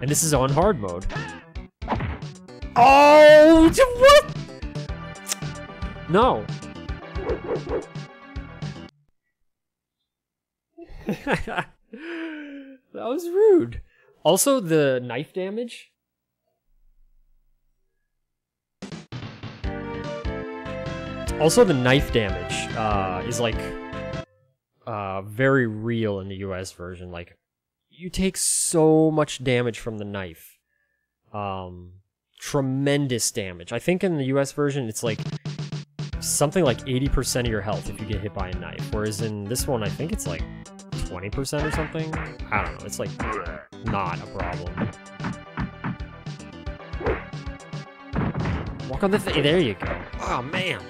And this is on hard mode. Oh, what? No. That was rude. Also, the knife damage. Is like very real in the US version. Like, you take so much damage from the knife. Tremendous damage. I think in the US version it's like something like 80% of your health if you get hit by a knife. Whereas in this one I think it's like 20% or something. I don't know. It's like not a problem. Walk on the thing. There you go. Oh man.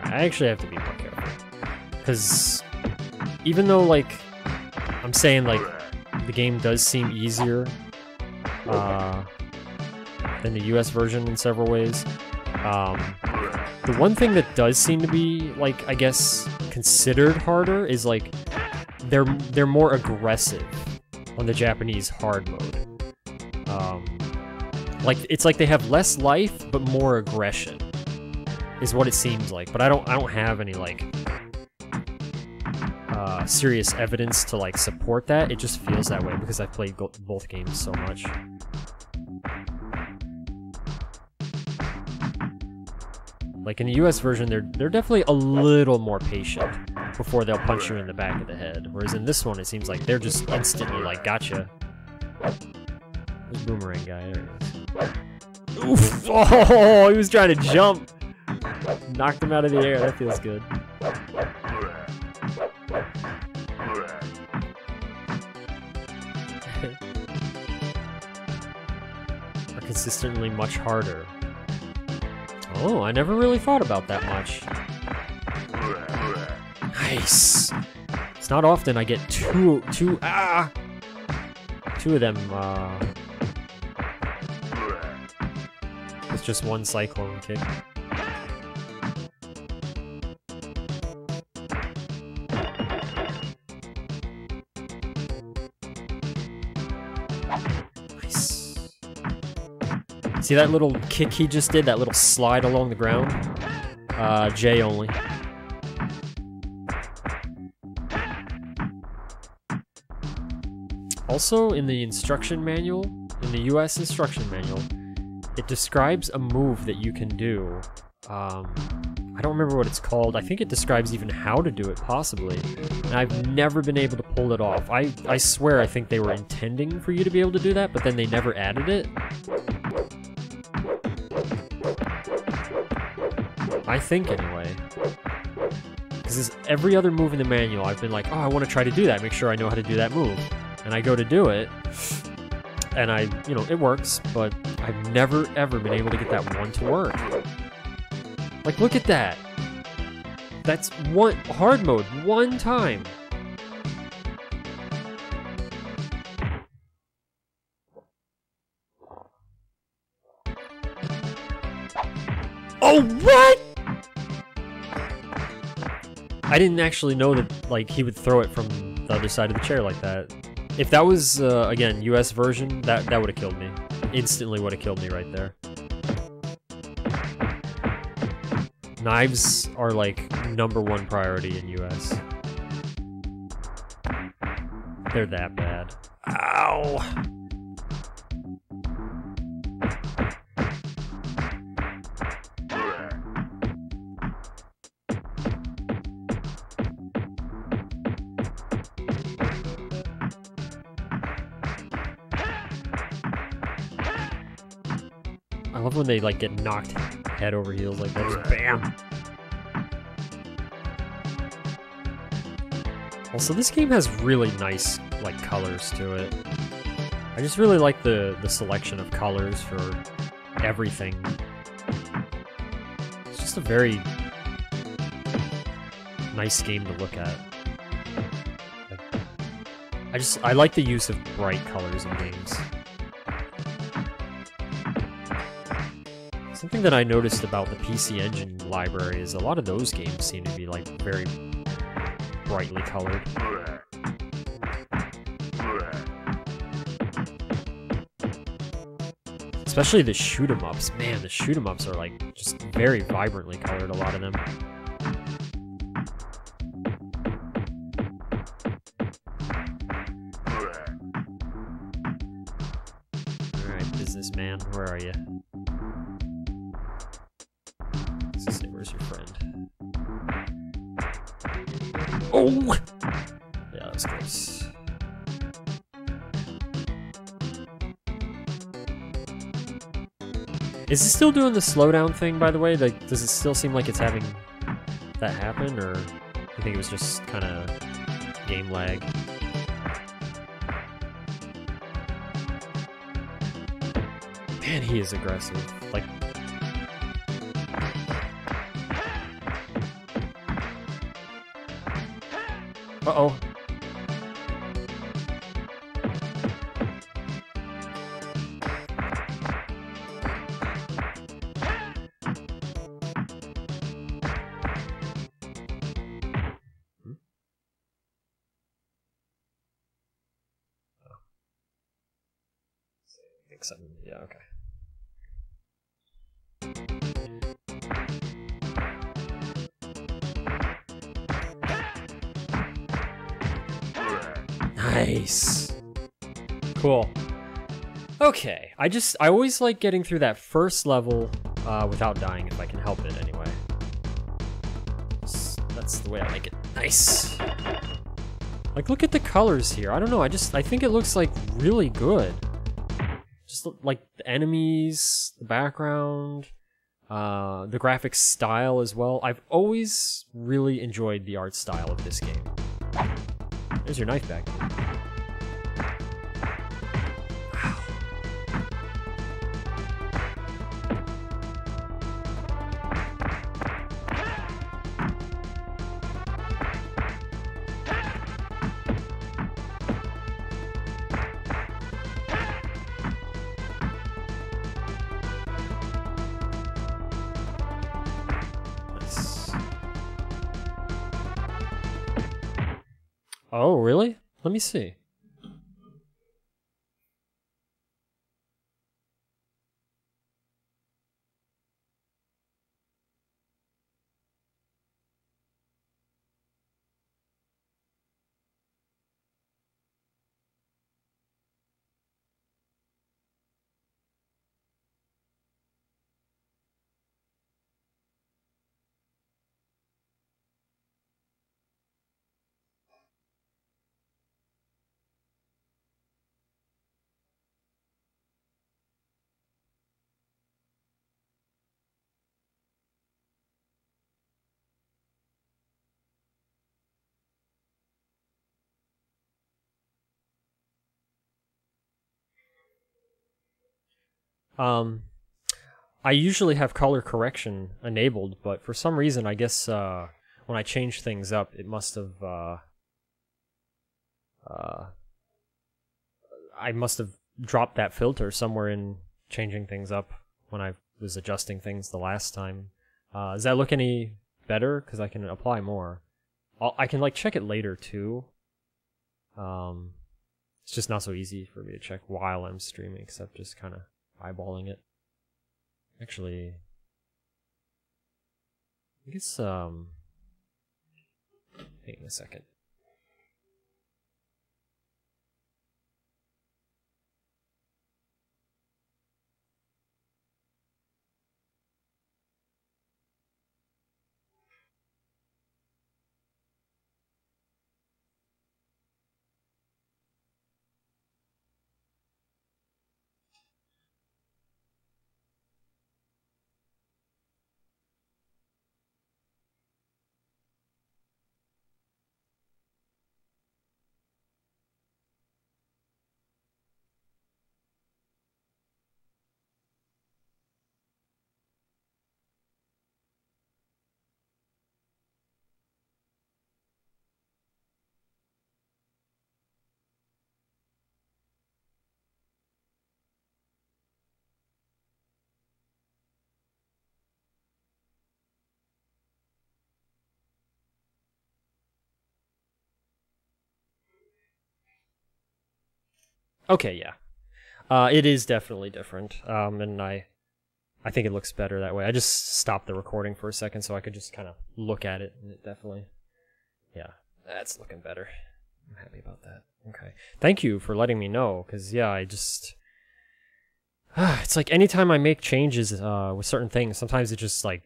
I actually have to be more careful. Because even though, like, I'm saying, like, the game does seem easier than the US version in several ways, the one thing that does seem to be, like, I guess, considered harder is, like, they're more aggressive on the Japanese hard mode. Like, it's like they have less life, but more aggression. Is what it seems like, but I don't have any like serious evidence to like support that. It just feels that way because I've played both games so much. Like in the US version, they're definitely a little more patient before they'll punch you in the back of the head. Whereas in this one, it seems like they're just instantly like, gotcha. There's Boomerang guy. There he is. Oof! Oh, he was trying to jump. Knocked him out of the air, that feels good. Are consistently much harder. Oh, I never really thought about that much. Nice! It's not often I get two of them, with just one cyclone kick. See that little kick he just did? That little slide along the ground? J only. Also, in the instruction manual, in the US instruction manual, it describes a move that you can do. I don't remember what it's called. I think it describes even how to do it, possibly. And I've never been able to pull it off. I swear I think they were intending for you to be able to do that, but then they never added it. I think, anyway. Because every other move in the manual, I've been like, oh, I want to try to do that, make sure I know how to do that move. And I go to do it, and you know, it works, but I've never, ever been able to get that one to work. Like, look at that. That's one, hard mode, one time. Oh, what? I didn't actually know that, like, he would throw it from the other side of the chair like that. If that was, again, US version, that would have killed me. Instantly would have killed me right there. Knives are, like, #1 priority in US. They're that bad. Ow! I love when they like get knocked head over heels like that, just bam! Also, this game has really nice like colors to it. I just really like the selection of colors for everything. It's just a very nice game to look at. I like the use of bright colors in games. Something that I noticed about the PC Engine library is a lot of those games seem to be like very brightly colored. Especially the shoot 'em ups. Man, the shoot 'em ups are like just very vibrantly colored, a lot of them. Alright, businessman, where are you? Let's see, where's your friend? Oh! Yeah, that was close. Is it still doing the slowdown thing, by the way? Like, does it still seem like it's having that happen, or you think it was just kind of game lag? Man, he is aggressive. Like, uh-oh. Yeah, okay. Nice. Cool. Okay, I always like getting through that first level without dying if I can help it anyway. That's the way I like it. Nice. Like, look at the colors here. I don't know, I think it looks like really good. Just like the enemies, the background, the graphics style as well. I've always really enjoyed the art style of this game. There's your knife back. Oh, really? Let me see. I usually have color correction enabled, but for some reason, I guess when I change things up, it must have I must have dropped that filter somewhere in changing things up when I was adjusting things the last time. Does that look any better? Because I can apply more. I can like check it later too. It's just not so easy for me to check while I'm streaming, except just kind of eyeballing it. Actually, I guess, hang on a second. Okay, yeah. It is definitely different, and I think it looks better that way. I just stopped the recording for a second so I could just kind of look at it, and it definitely, yeah, that's looking better. I'm happy about that. Okay. Thank you for letting me know, because, yeah, I just... it's like anytime I make changes with certain things, sometimes it's just like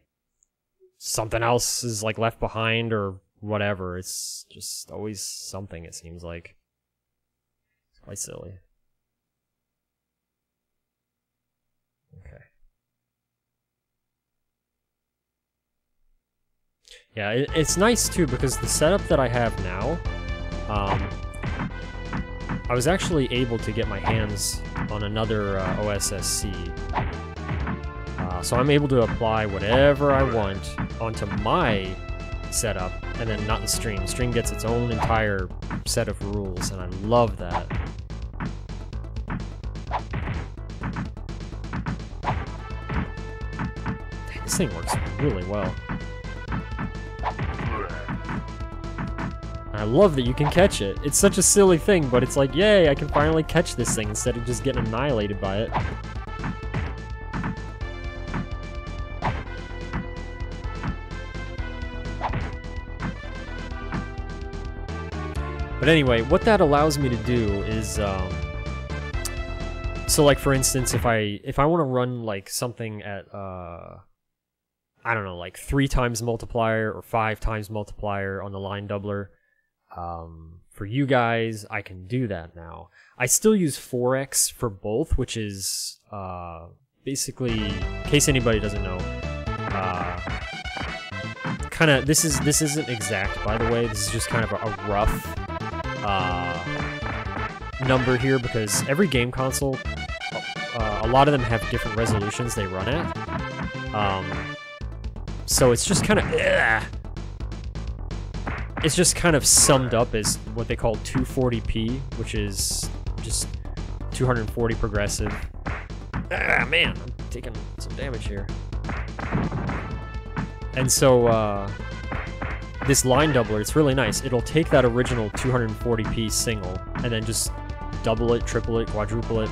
something else is like left behind or whatever. It's just always something, it seems like. It's quite silly. Okay. Yeah, it's nice too because the setup that I have now, I was actually able to get my hands on another OSSC. So I'm able to apply whatever I want onto my setup, and then not the stream. Stream gets its own entire set of rules, and I love that. This thing works really well. I love that you can catch it. It's such a silly thing, but it's like, yay, I can finally catch this thing instead of just getting annihilated by it. But anyway, what that allows me to do is, so like for instance, if I want to run like something at, I don't know, like 3 times multiplier or 5 times multiplier on the line doubler, for you guys, I can do that now. I still use 4x for both, which is basically, in case anybody doesn't know, kind of, this isn't exact, by the way. This is just kind of a rough number here, because every game console, a lot of them have different resolutions they run at. So it's just kind of, it's just kind of summed up as what they call 240p, which is just 240 progressive. Man, I'm taking some damage here. And so, this line doubler, it's really nice. It'll take that original 240p single, and then just double it, triple it, quadruple it,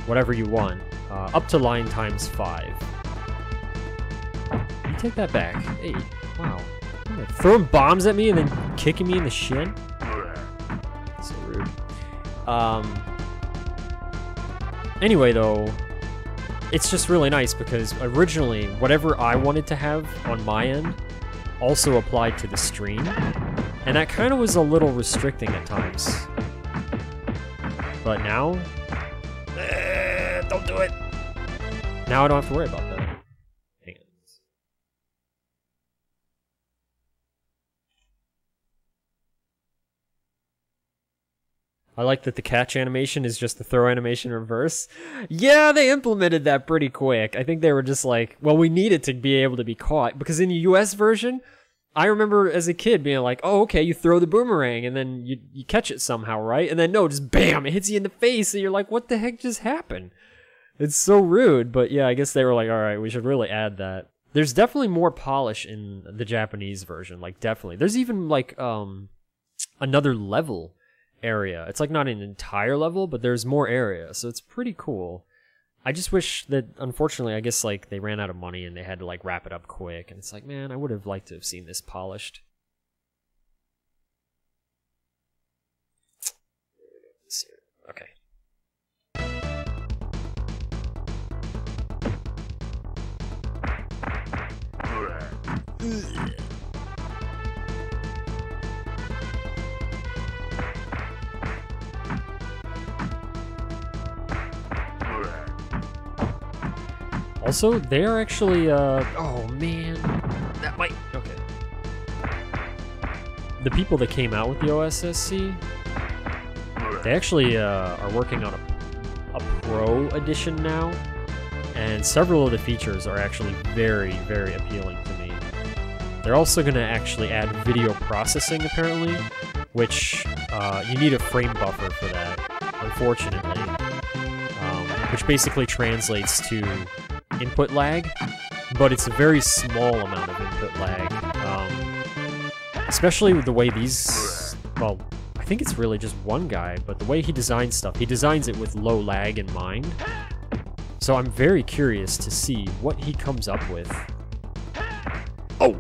whatever you want, up to line times 5. You take that back. Hey, wow. Throwing bombs at me and then kicking me in the shin? So rude. Anyway, though, it's just really nice because originally, whatever I wanted to have on my end also applied to the stream, and that kind of was a little restricting at times. But now, don't do it. Now I don't have to worry about that. I like that the catch animation is just the throw animation in reverse. Yeah, they implemented that pretty quick. I think they were just like, well, we need it to be able to be caught. Because in the US version, I remember as a kid being like, oh, okay, you throw the boomerang and then you catch it somehow, right? And then no, just bam, it hits you in the face and you're like, what the heck just happened? It's so rude, but yeah, I guess they were like, all right, we should really add that. There's definitely more polish in the Japanese version, like definitely. There's even like another level area. It's like not an entire level, but there's more area, so it's pretty cool. I just wish that, unfortunately, I guess like they ran out of money and they had to like wrap it up quick, and it's like, man, I would have liked to have seen this polished. Let's see. Okay. Also, they are actually, oh man, that might, okay. The people that came out with the OSSC, they actually are working on a Pro edition now, and several of the features are actually very, very appealing to me. They're also going to actually add video processing, apparently, which you need a frame buffer for that, unfortunately, which basically translates to input lag, but it's a very small amount of input lag, especially with the way these, well, I I think it's really just one guy, but the way he designs stuff, he designs it with low lag in mind. So I'm very curious to see what he comes up with. Oh!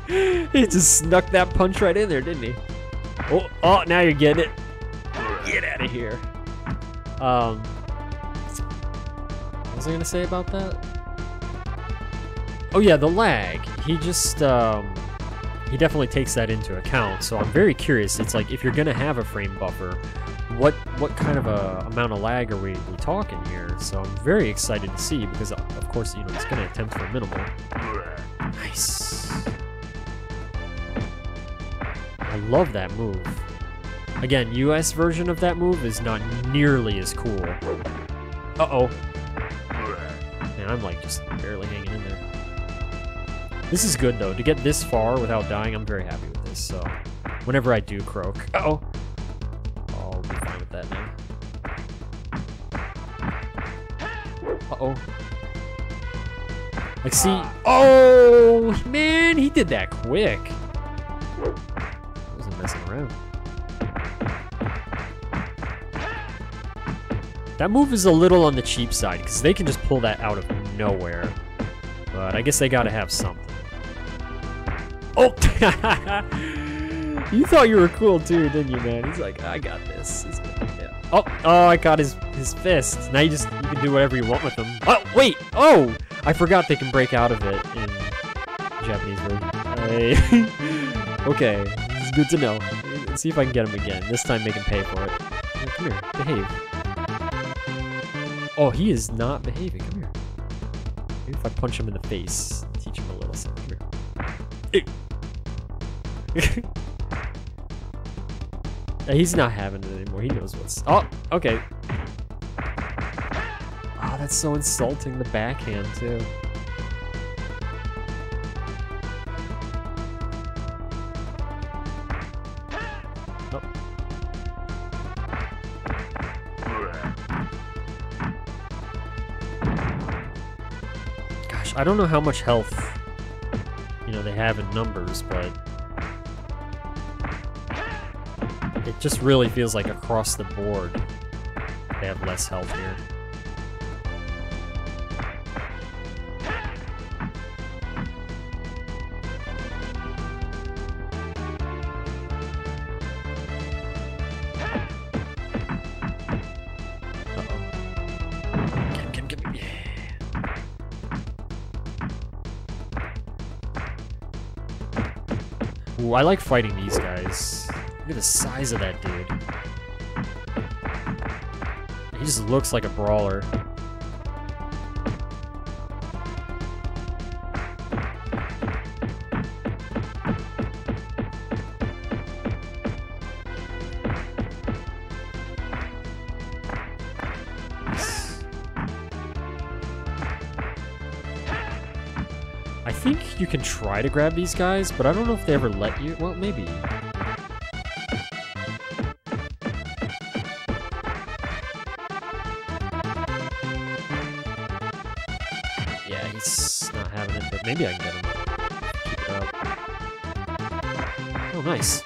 He just snuck that punch right in there, didn't he? Oh, now you're getting it. Get out of here. What was I gonna say about that? Oh yeah, the lag. He just, he definitely takes that into account, so I'm very curious. It's like, if you're gonna have a frame buffer, what kind of a amount of lag are we talking here? So I'm very excited to see, because of course, you know, he's gonna attempt for a minimal. Nice. I love that move. Again, US version of that move is not nearly as cool. Uh-oh. Man, I'm like just barely hanging in there. This is good though. To get this far without dying, I'm very happy with this. So, whenever I do croak, I'll be fine with that now. Like, see, oh man, he did that quick. I wasn't messing around. That move is a little on the cheap side because they can just pull that out of nowhere. But I guess they gotta have something. Oh! You thought you were cool too, didn't you, man? He's like, I got this. Yeah. Oh, I caught his fist. Now you can do whatever you want with them. Oh, wait! Oh! I forgot they can break out of it in Japanese version. Okay, it's good to know. Let's see if I can get him again. This time make him pay for it. Come here, behave. Oh, he is not behaving. Come here. Maybe if I punch him in the face, teach him a little something. Come here. He's not having it anymore. He knows what's... Oh, okay. Oh, that's so insulting. The backhand, too. Oh. Gosh, I don't know how much health, you know, they have in numbers, but it just really feels like across the board they have less health here. Ooh, I like fighting these guys. Look at the size of that dude. He just looks like a brawler. I think you can try to grab these guys, but I don't know if they ever let you. Well, maybe. Yeah, he's not having it, but maybe I can get him. Keep it up. Oh, nice.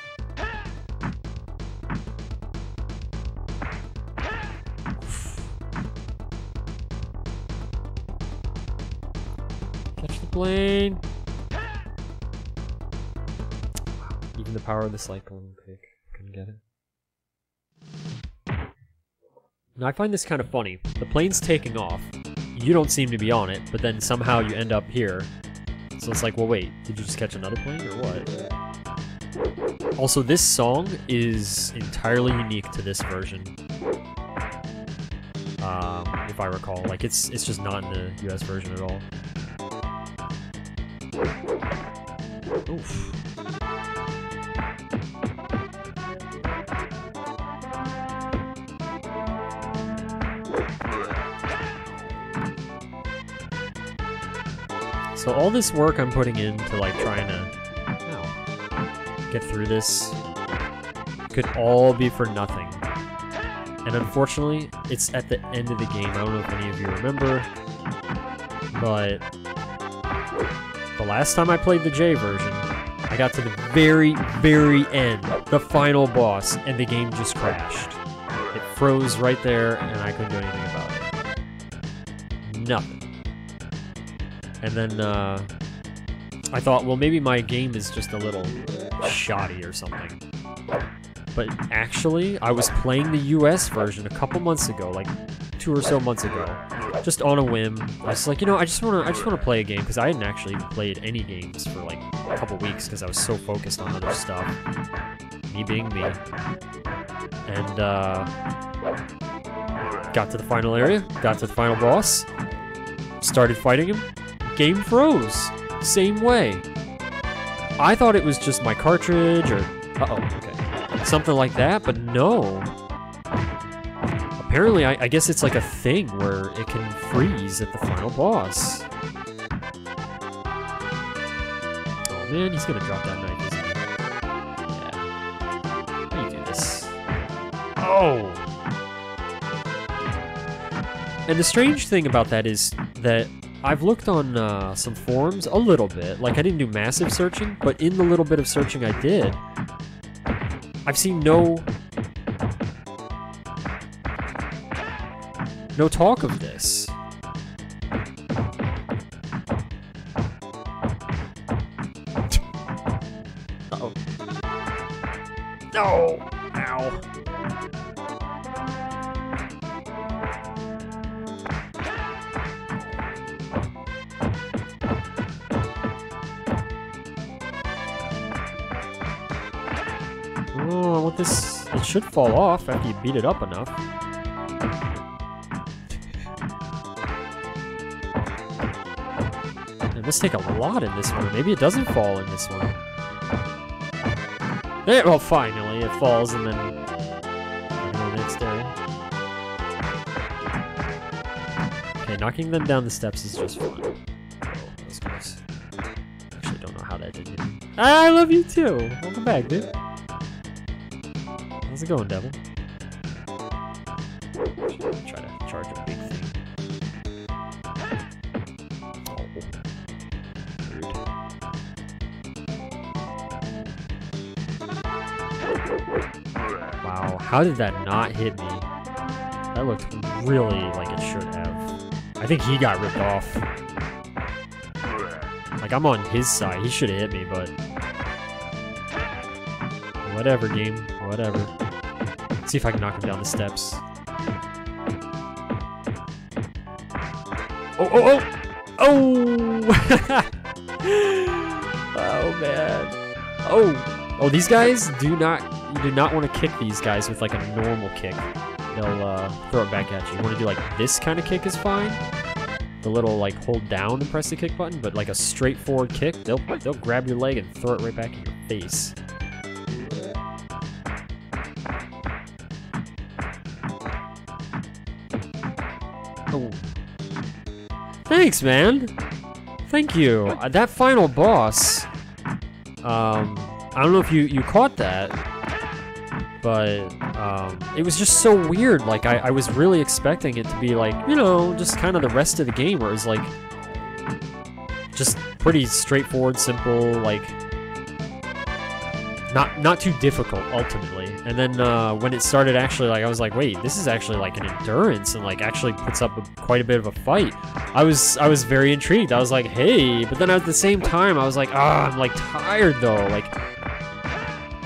Plane. Even the power of the cyclone pick couldn't get it. Now I find this kind of funny. The plane's taking off. You don't seem to be on it, but then somehow you end up here. So it's like, well, wait, did you just catch another plane or what? Also, this song is entirely unique to this version. If I recall, like it's just not in the US version at all. Oof. So all this work I'm putting into like trying to get through this could all be for nothing. And unfortunately, it's at the end of the game. I don't know if any of you remember, but the last time I played the J version, I I got to the very, very end, the final boss, and the game just crashed. It froze right there, and I couldn't do anything about it. Nothing. And then, I thought, well, maybe my game is just a little shoddy or something. But actually, I was playing the US version a couple months ago, like 2 or so months ago, just on a whim. I was like, you know, I just wanna play a game, because I hadn't actually played any games for like a couple weeks because I was so focused on other stuff. Me being me. And got to the final area, got to the final boss, started fighting him, game froze. Same way. I thought it was just my cartridge or okay, something like that, but no. Apparently, I guess it's like a thing where it can freeze at the final boss. Oh man, he's gonna drop that knife, isn't he? Yeah. How do you do this? Oh! And the strange thing about that is that I've looked on some forums a little bit. Like, I didn't do massive searching, but in the little bit of searching I did, I've seen no talk of this. Uh-oh. No! Ow. Oh, what this... It should fall off after you beat it up enough. It must take a lot in this one. Maybe it doesn't fall in this one. There, well, finally, it falls and then... the next area. Okay, knocking them down the steps is just fun. Oh, that was close. Actually, don't know how that did hit me. I love you too! Welcome back, dude. How's it going, Devil? Try to charge a big thing. Oh. Rude. Wow, how did that not hit me? That looked really like it should have. I think he got ripped off. Like, I'm on his side. He should have hit me, but... whatever, game. Whatever. Let's see if I can knock him down the steps. Oh, oh, oh! Oh! Oh, man. Oh! Oh, these guys you do not want to kick these guys with like a normal kick. They'll throw it back at you. You want to do like this kind of kick is fine. The little like hold down and press the kick button, but like a straightforward kick, they'll grab your leg and throw it right back in your face. Oh. Thanks, man. Thank you. That final boss. I don't know if you caught that, but it was just so weird. Like I was really expecting it to be like, you know, just kind of the rest of the game, where it was like just pretty straightforward, simple, like not too difficult ultimately. And then when it started, actually, like I was like, wait, this is actually like an endurance and like actually puts up quite a bit of a fight. I was very intrigued. I was like, hey, but then at the same time I was like, ah, I'm like tired though. Like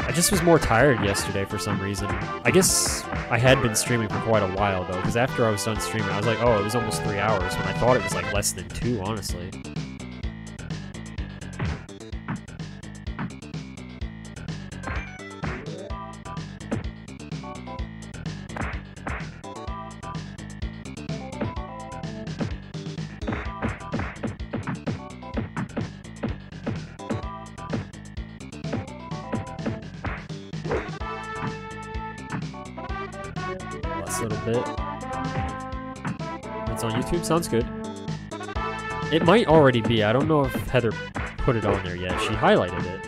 I just was more tired yesterday for some reason. I guess I had been streaming for quite a while though, because after I was done streaming, I was like, oh, it was almost 3 hours when I thought it was like less than 2, honestly. Little bit. It's on YouTube? Sounds good. It might already be. I don't know if Heather put it on there yet. She highlighted it.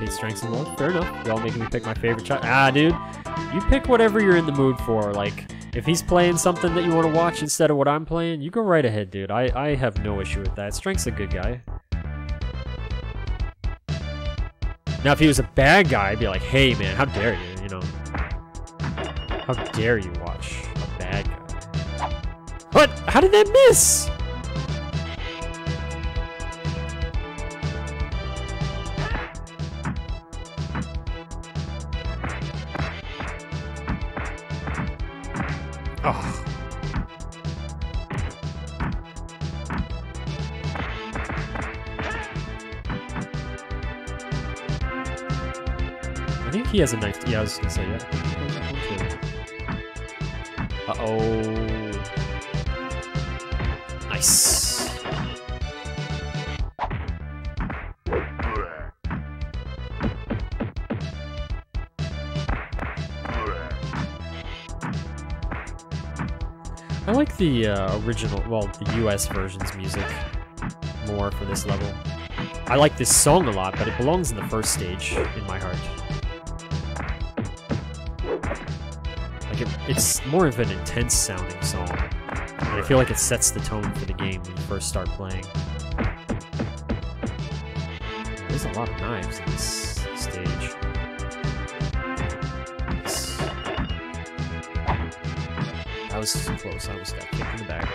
Hate strengths and love. Fair enough. Y'all making me pick my favorite child. Ah, dude. You pick whatever you're in the mood for. Like, If he's playing something that you want to watch instead of what I'm playing, you go right ahead, dude. I have no issue with that. Strength's a good guy. Now, if he was a bad guy, I'd be like, hey, man, how dare you, you know? How dare you watch a bad guy? What? How did that miss? Oh. I think he has a knife. Yeah, I was gonna say, yeah. Uh-oh. Nice. I like the original, well, the US version's music more for this level. I like this song a lot, but it belongs in the first stage in my heart. Like, it's more of an intense sounding song, and I feel like it sets the tone for the game when you first start playing. There's a lot of knives in this stage. That was close. I almost got kicked in the back.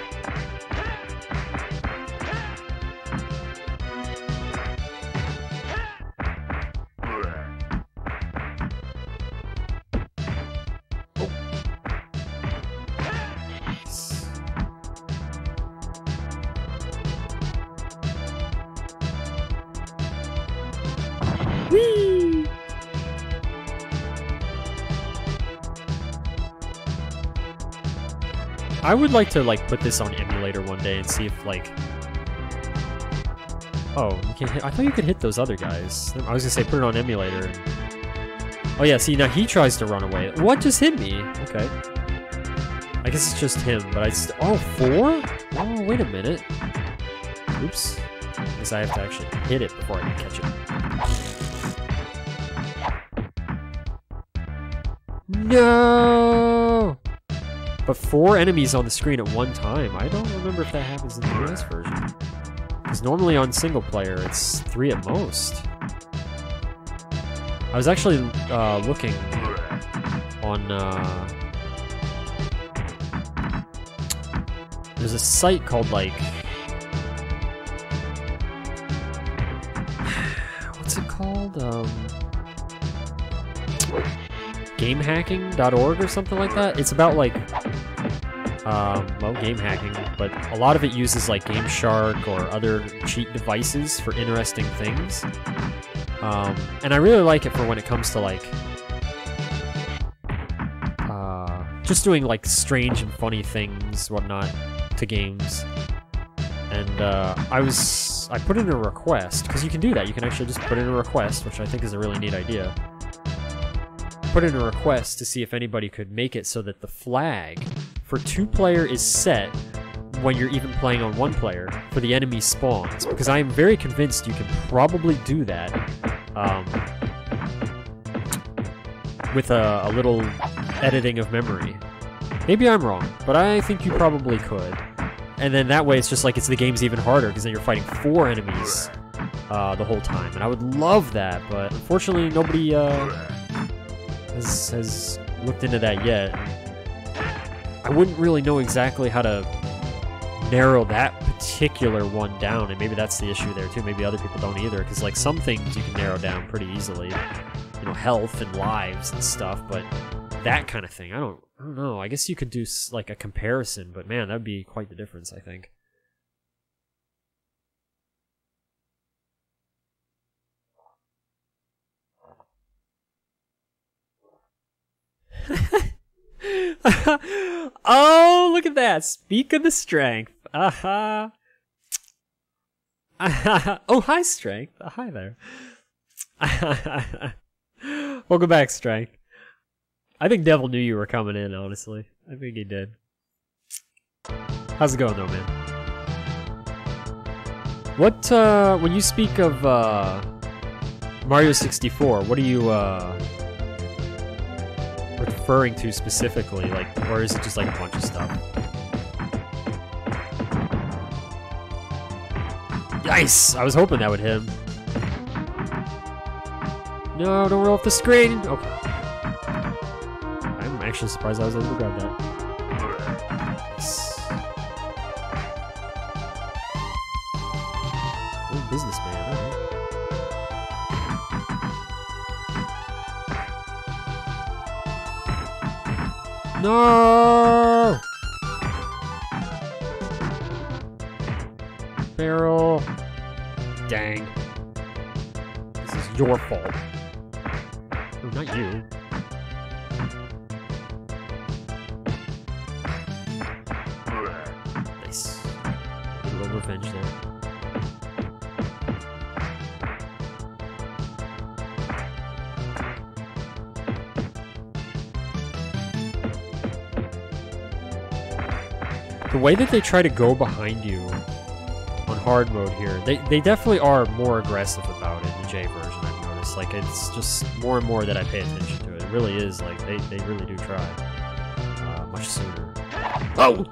Whee! I would like to put this on Emulator one day and see if oh, you can hit, I thought you could hit those other guys. I was gonna say put it on Emulator. And... oh yeah, see now he tries to run away. What just hit me? Okay. I guess it's just him, but oh, 4? Oh, wait a minute. Oops. I guess I have to actually hit it before I can catch it. No! But 4 enemies on the screen at one time. I don't remember if that happens in the US version. Because normally on single player, it's 3 at most. I was actually looking on... there's a site called, what's it called? Gamehacking.org or something like that. It's about well, game hacking, but a lot of it uses Game Shark or other cheat devices for interesting things. And I really like it for when it comes to just doing strange and funny things, whatnot, to games. And I put in a request, because you can do that. You can actually just put in a request, which I think is a really neat idea. Put in a request to see if anybody could make it so that the flag for 2-player is set when you're even playing on 1-player for the enemy spawns, because I am very convinced you can probably do that with a little editing of memory. Maybe I'm wrong, but I think you probably could. And then that way it's just it's the game's even harder, because then you're fighting 4 enemies the whole time. And I would love that, but unfortunately nobody has looked into that yet. I wouldn't really know exactly how to narrow that particular one down, and maybe that's the issue there too. Maybe other people don't either, because some things you can narrow down pretty easily, you know, health and lives and stuff, but that kind of thing, I don't know. I guess you could do a comparison, but man, that'd be quite the difference, I think. Oh, look at that! Speak of the strength. Aha. Oh, hi, Strength. Hi there. Welcome back, Strength. I think Devil knew you were coming in, honestly. I think he did. How's it going, though, man? What, when you speak of, Mario 64, what are you referring to specifically, like, or is it just like a bunch of stuff? Nice! I was hoping that would hit him. No, don't roll off the screen! Okay. I'm actually surprised I was able to grab that. Nice. Oh, businessman, alright. No! Barrel. Dang. This is your fault. Oh, not you. Nice. A little revenge there. The way that they try to go behind you on hard mode here, they definitely are more aggressive about it in the J version, I've noticed. Like, it's just more and more that I pay attention to it. It really is, like, they really do try. Much sooner. Oh!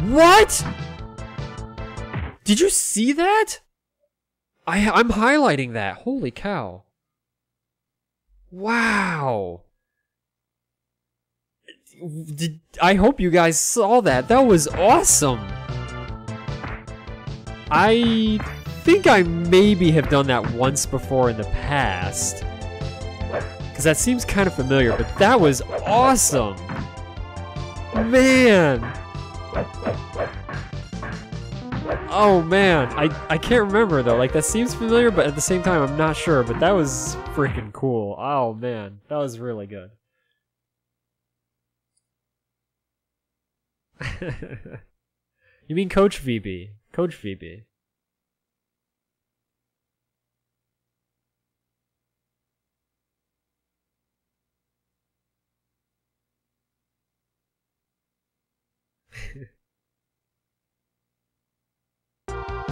What?! Did you see that?! I'm highlighting that. Holy cow. Wow. I hope you guys saw that. That was awesome. I think I maybe have done that once before in the past. Because that seems kind of familiar, but that was awesome. Man. Oh man, I can't remember though. Like, that seems familiar, but at the same time I'm not sure. But that was freaking cool. Oh man, that was really good. You mean Coach VB? Coach VB.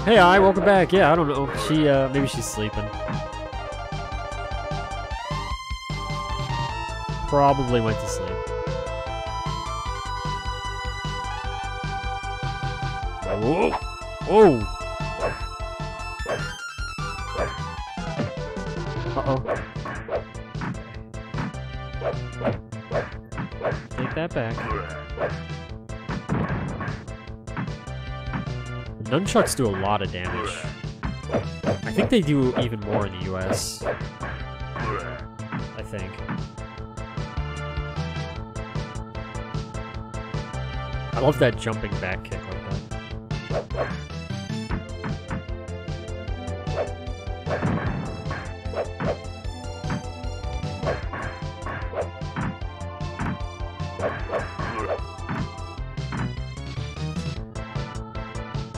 Hey, welcome back. Yeah, I don't know. She, maybe she's sleeping. Probably went to sleep. Whoa! Oh! Uh-oh. Take that back. The nunchucks do a lot of damage. I think they do even more in the US. I think. I love that jumping back kick like that.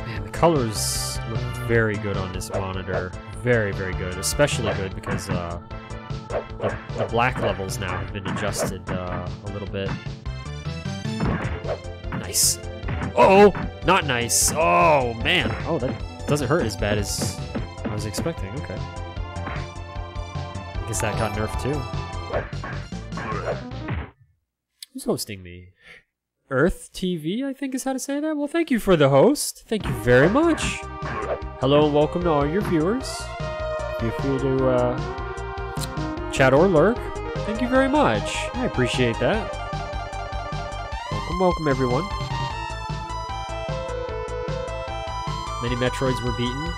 Man, the colors look very good on this monitor. Very, very good. Especially good because the black levels now have been adjusted a little bit. Nice. Uh-oh! Not nice. Oh, man. Oh, that doesn't hurt as bad as I was expecting. Okay. I guess that got nerfed too. Who's hosting me? Earth TV, I think is how to say that? Well, thank you for the host. Thank you very much. Hello and welcome to all your viewers. Feel free to chat or lurk. Thank you very much. I appreciate that. Welcome, welcome everyone. Many Metroids were beaten.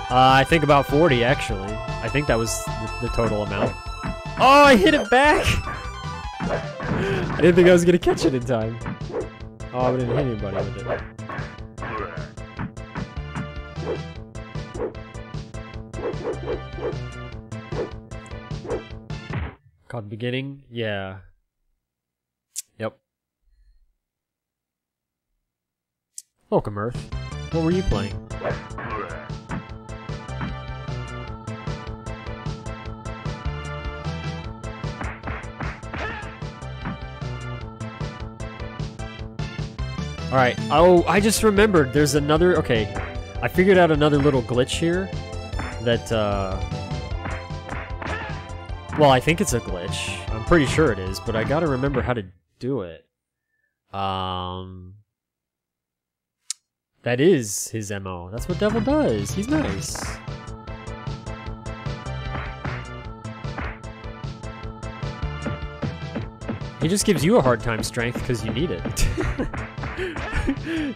I think about 40, actually. I think that was the total amount. Oh, I hit it back! I didn't think I was going to catch it in time. Oh, I didn't hit anybody with it. Called beginning? Yeah. Yep. Welcome, Earth. What were you playing? Alright, oh, I just remembered, there's another, okay, I figured out another little glitch here that, Well, I think it's a glitch. I'm pretty sure it is, but I gotta remember how to do it. That is his MO. That's what Devil does. He's nice. He just gives you a hard time, Strength, because you need it.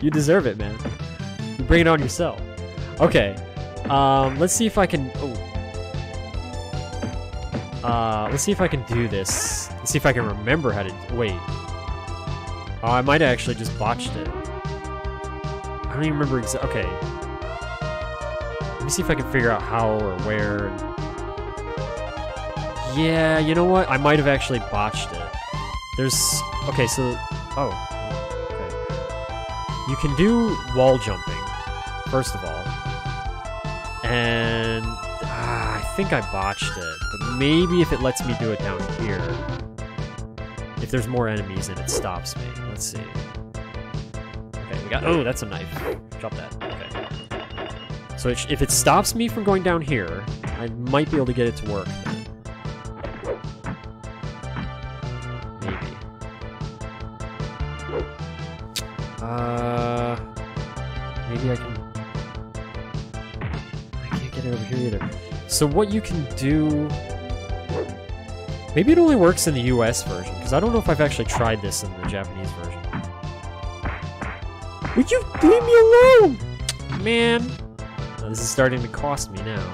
You deserve it, man. You bring it on yourself. Okay. Let's see if I can... Oh. Let's see if I can do this. Let's see if I can remember how to... Wait. Oh, I might have actually just botched it. I don't even remember exactly. Okay. Let me see if I can figure out how or where. Yeah, you know what? I might have actually botched it. There's... Okay, so... Oh. Okay. You can do wall jumping, first of all. And... I think I botched it. But maybe if it lets me do it down here. If there's more enemies and it stops me. Let's see. Okay, we got... Oh, that's a knife. Drop that. Okay. So if it stops me from going down here, I might be able to get it to work then. Maybe. Maybe I can... I can't get it over here either. So what you can do... Maybe it only works in the US version, because I don't know if I've actually tried this in the Japanese version. Would you leave me alone? Man. Oh, this is starting to cost me now.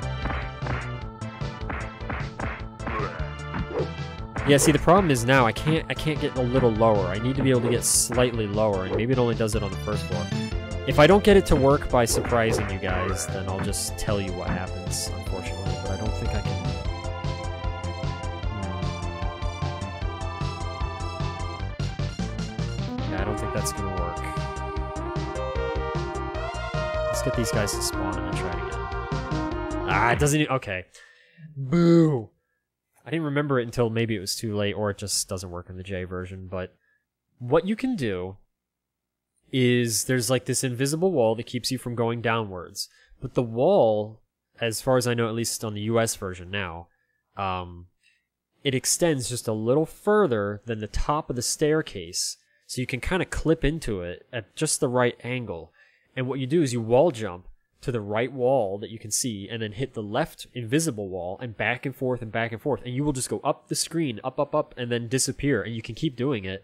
Yeah, see the problem is now I can't get a little lower. I need to be able to get slightly lower, and maybe it only does it on the first floor. If I don't get it to work by surprising you guys, then I'll just tell you what happens, unfortunately, but I don't think I can... Yeah, I don't think that's gonna work. Let's get these guys to spawn and then try it again. Ah, it doesn't... Okay. Boo! I didn't remember it until maybe it was too late, or it just doesn't work in the J version, but what you can do is there's like this invisible wall that keeps you from going downwards. But the wall, as far as I know, at least on the US version now, it extends just a little further than the top of the staircase. So you can kind of clip into it at just the right angle. And what you do is you wall jump to the right wall that you can see, and then hit the left invisible wall, and back and forth and back and forth. And you will just go up the screen, up, up, up, and then disappear. And you can keep doing it.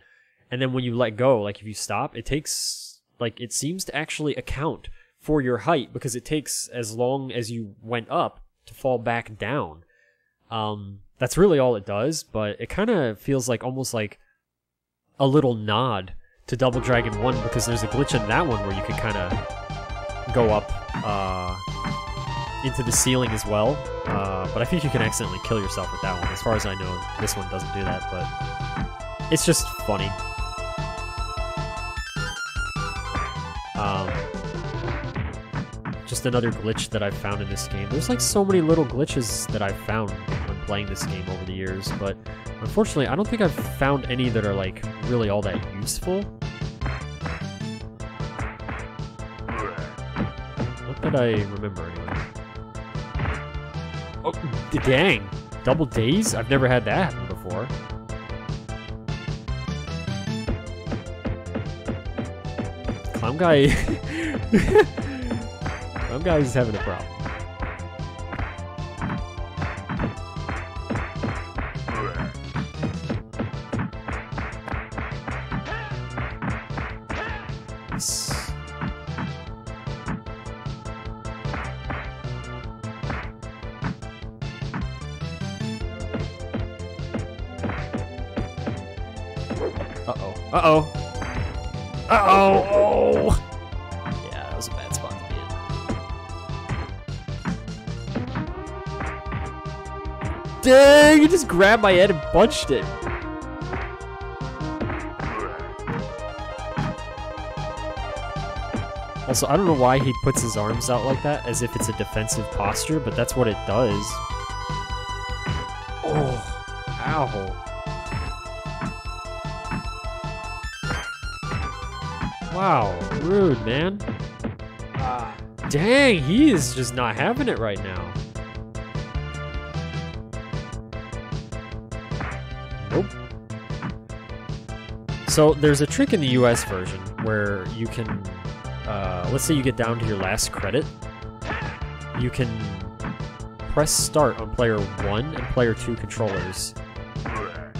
And then when you let go, like if you stop, it takes, like, it seems to actually account for your height, because it takes as long as you went up to fall back down. That's really all it does, but it kind of feels like almost like a little nod to Double Dragon 1, because there's a glitch in that one where you can kind of go up into the ceiling as well. But I think you can accidentally kill yourself with that one. As far as I know, this one doesn't do that, but it's just funny. Just another glitch that I've found in this game. There's like so many little glitches that I've found when playing this game over the years, but unfortunately I don't think I've found any that are like really all that useful. Not that I remember anyway. Oh, dang! Double days? I've never had that happen before. Clown guy... Clown guy's having a problem. Uh-oh. Uh-oh. Uh-oh! Oh! Yeah, that was a bad spot to be in. Dang! You just grabbed my head and punched it. Also, I don't know why he puts his arms out like that, as if it's a defensive posture, but that's what it does. Oh! Ow! Wow, rude, man. Dang, he is just not having it right now. So there's a trick in the US version where you can, let's say you get down to your last credit, you can press start on player 1 and player 2 controllers,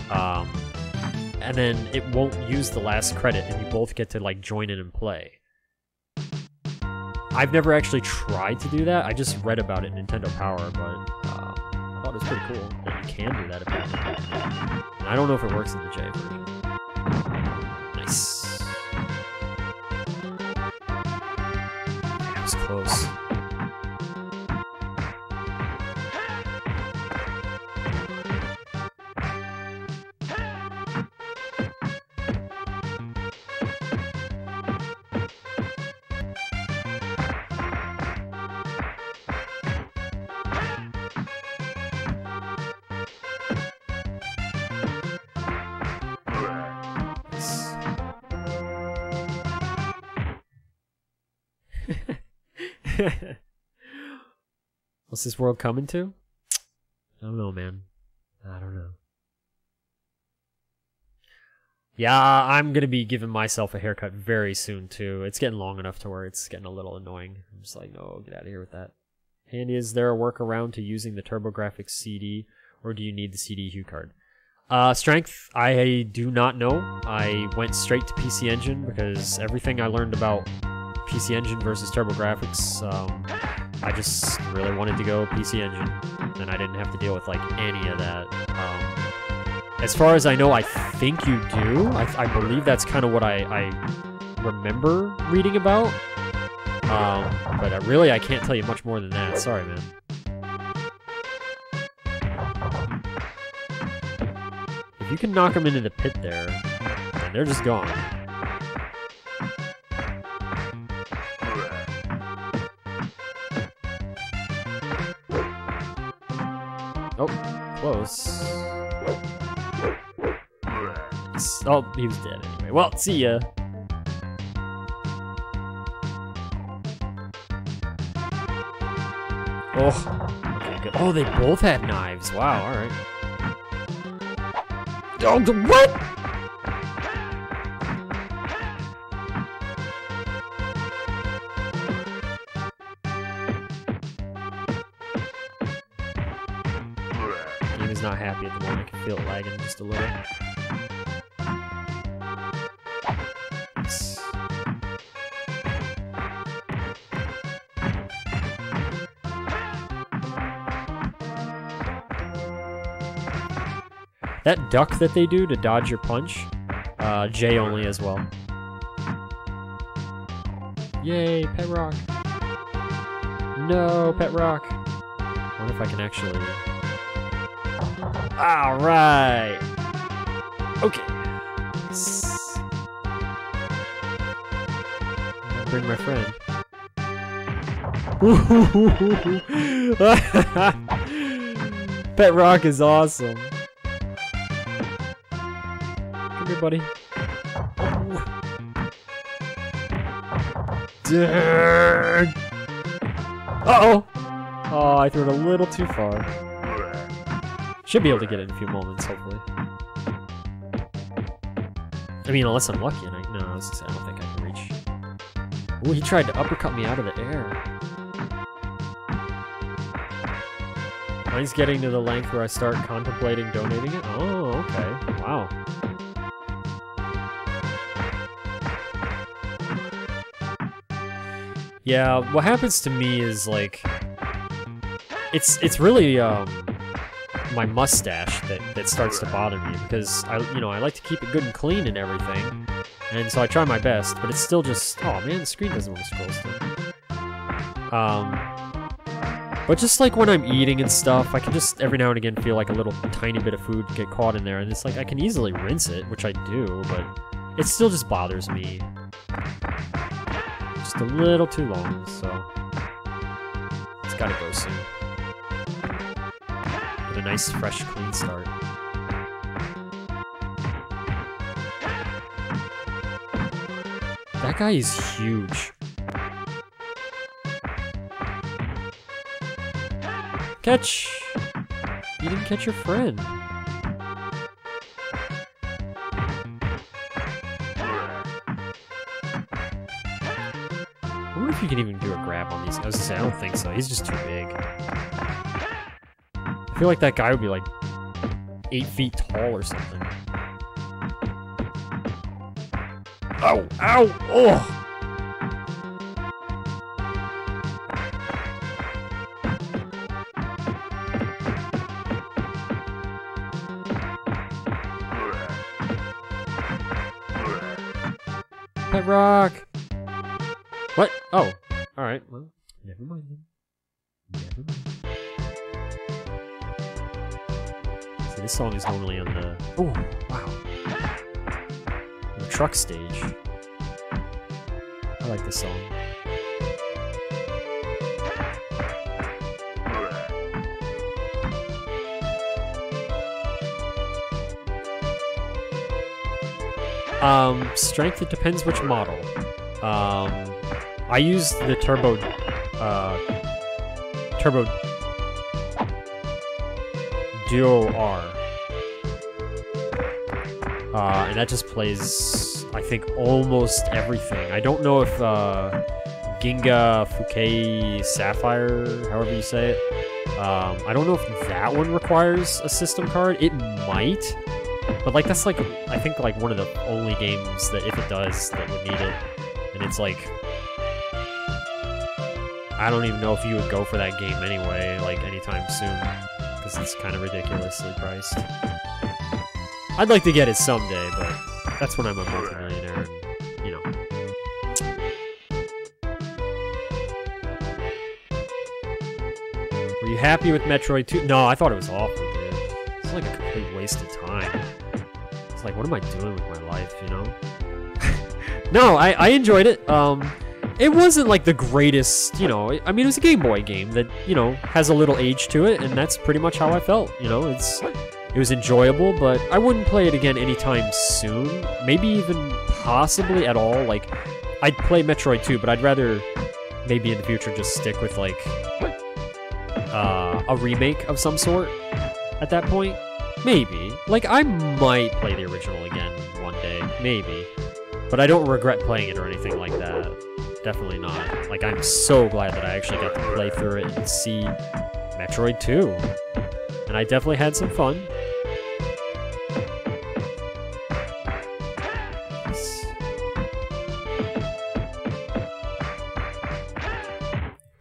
and then it won't use the last credit, and you both get to like join in and play. I've never actually tried to do that. I just read about it in Nintendo Power, but I thought it was pretty cool that you can do that apparently. And I don't know if it works in the J version. Nice. That was close. What's this world coming to? I don't know, man. I don't know. Yeah, I'm gonna be giving myself a haircut very soon too. It's getting long enough to where it's getting a little annoying. I'm just like, no, get out of here with that. Handy, is there a workaround to using the TurboGrafx CD, or do you need the CD hue card? Strength, I do not know. I went straight to PC Engine because everything I learned about PC Engine versus TurboGrafx, I just really wanted to go PC Engine, and I didn't have to deal with like any of that. As far as I know, I think you do. I believe that's kind of what I remember reading about. But I can't tell you much more than that. Sorry, man. If you can knock them into the pit there, then they're just gone. Oh, close. Oh, he was dead anyway. Well, see ya. Oh, okay, good. Oh, they both had knives. Wow, alright. Oh, what? Game is not happy at the moment. I can feel it lagging just a little. That duck that they do to dodge your punch, J only as well. Yay, Pet Rock. No, Pet Rock. I wonder if I can actually... Alright! Okay. Bring my friend. Pet Rock is awesome. Come here, buddy. Dang. Uh-oh! Oh, I threw it a little too far. Should be able to get it in a few moments, hopefully. I mean, unless I'm lucky, and I was gonna say, I don't think I can reach. Ooh, he tried to uppercut me out of the air. Mine's getting to the length where I start contemplating donating it? Oh, okay. Wow. Yeah, what happens to me is, like... It's really, my mustache that starts to bother me, because I like to keep it good and clean and everything, and so I try my best, but it's still just, oh man, the screen doesn't want to scroll still. But just like when I'm eating and stuff, I can just every now and again feel like a little tiny bit of food get caught in there, and it's like I can easily rinse it, which I do, but it still just bothers me. Just a little too long, so it's gotta go soon. Get a nice, fresh, clean start. That guy is huge. Catch! You didn't catch your friend. you can even do a grab on these. I was gonna say, I don't think so. He's just too big. I feel like that guy would be like 8 feet tall or something. Ow! Ow! Oh! Pet rock! What? Oh. Alright, well, never mind then. Never mind. See, this song is normally on the... Oh, wow. The truck stage. I like this song. Strength, it depends which model. I use the Turbo Duo R. And that just plays, I think, almost everything. I don't know if Ginga Fukei Sapphire, however you say it, I don't know if that one requires a system card. It might. But, like, that's, like, I think, like, one of the only games that, if it does, that would need it. And it's, like... I don't even know if you would go for that game anyway, like, anytime soon. Because it's kind of ridiculously priced. I'd like to get it someday, but that's when I'm a multi-millionaire, and, you know. Were you happy with Metroid 2? No, I thought it was awful, dude. It's like a complete waste of time. It's like, what am I doing with my life, you know? No, I enjoyed it. It wasn't like the greatest, you know, I mean, it was a Game Boy game that, you know, has a little age to it, and that's pretty much how I felt, you know? It was enjoyable, but I wouldn't play it again anytime soon. Maybe even possibly at all. Like, I'd play Metroid 2, but I'd rather maybe in the future just stick with, like, a remake of some sort at that point. Maybe. Like, I might play the original again one day. Maybe. But I don't regret playing it or anything like that. Definitely not. Like, I'm so glad that I actually got to play through it and see Metroid 2. And I definitely had some fun.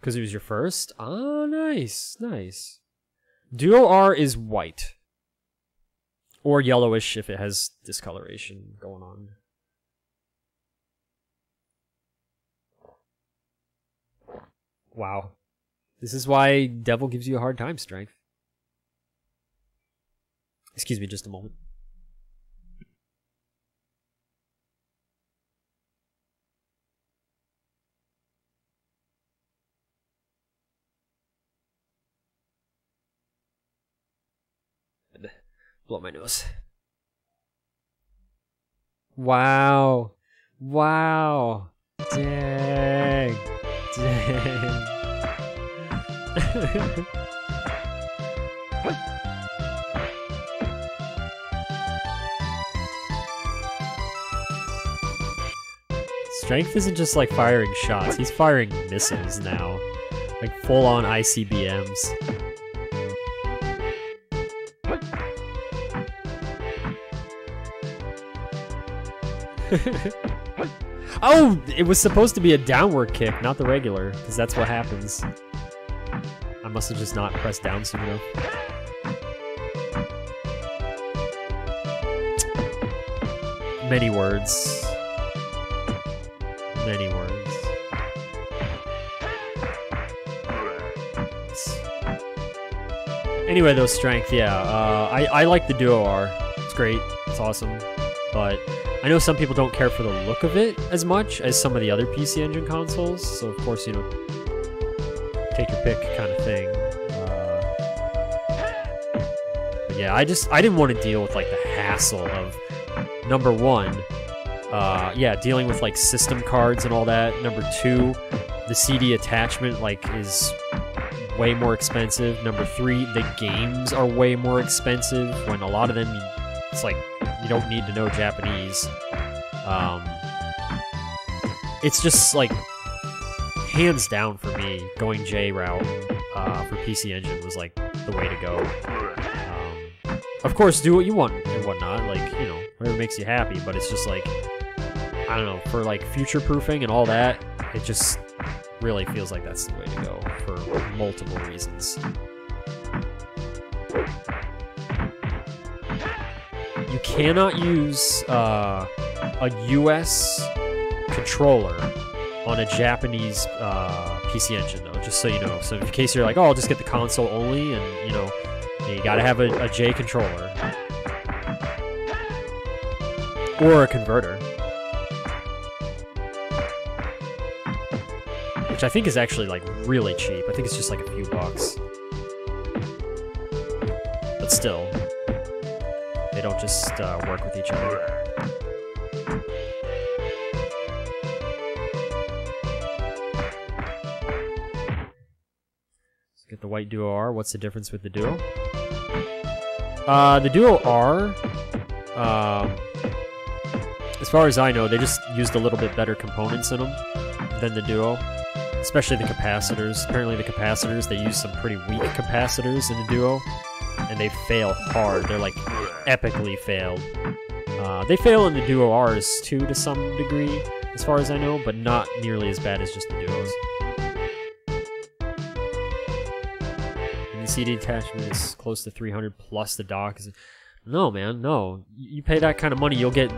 Because it was your first? Oh, nice. Nice. Duo R is white. Or yellowish if it has discoloration going on. Wow. This is why Devil gives you a hard time, Strength. Excuse me just a moment. Blow my nose. Wow. Wow. Dang. Dang. Strength isn't just like firing shots, he's firing missiles now. Like full-on ICBMs. Oh! It was supposed to be a downward kick, not the regular, because that's what happens. I must have just not pressed down soon enough. Many words. Many words. Anyway, though, Strength, yeah. I like the Duo R. It's great. It's awesome. But I know some people don't care for the look of it as much as some of the other PC Engine consoles. So, of course, you know, take your pick kind of thing. But yeah, I didn't want to deal with, like, the hassle of, number one, yeah, dealing with, like, system cards and all that. Number two, the CD attachment, like, is way more expensive. Number three, the games are way more expensive, when a lot of them, it's like, you don't need to know Japanese. It's just, like, hands down for me, going J route for PC Engine was like the way to go. Of course, do what you want and whatnot, like, you know, whatever makes you happy, but it's just like, I don't know, for like future-proofing and all that, it just really feels like that's the way to go for multiple reasons. You cannot use a US controller on a Japanese PC Engine, though, just so you know. So in case you're like, oh, I'll just get the console only, and, you know, you gotta have a J controller. Or a converter. Which I think is actually, like, really cheap. I think it's just, like, a few bucks. But still, they don't just work with each other. Let's get the white Duo R. What's the difference with the Duo? The Duo R, as far as I know, they just used a little bit better components in them than the Duo. Especially the capacitors. Apparently the capacitors, they use some pretty weak capacitors in the Duo. And they fail hard. They're like epically failed. They fail in the Duo Rs too to some degree, as far as I know, but not nearly as bad as just the Duos. And the CD attachment is close to 300 plus the dock. No, man, no. You pay that kind of money, you'll get,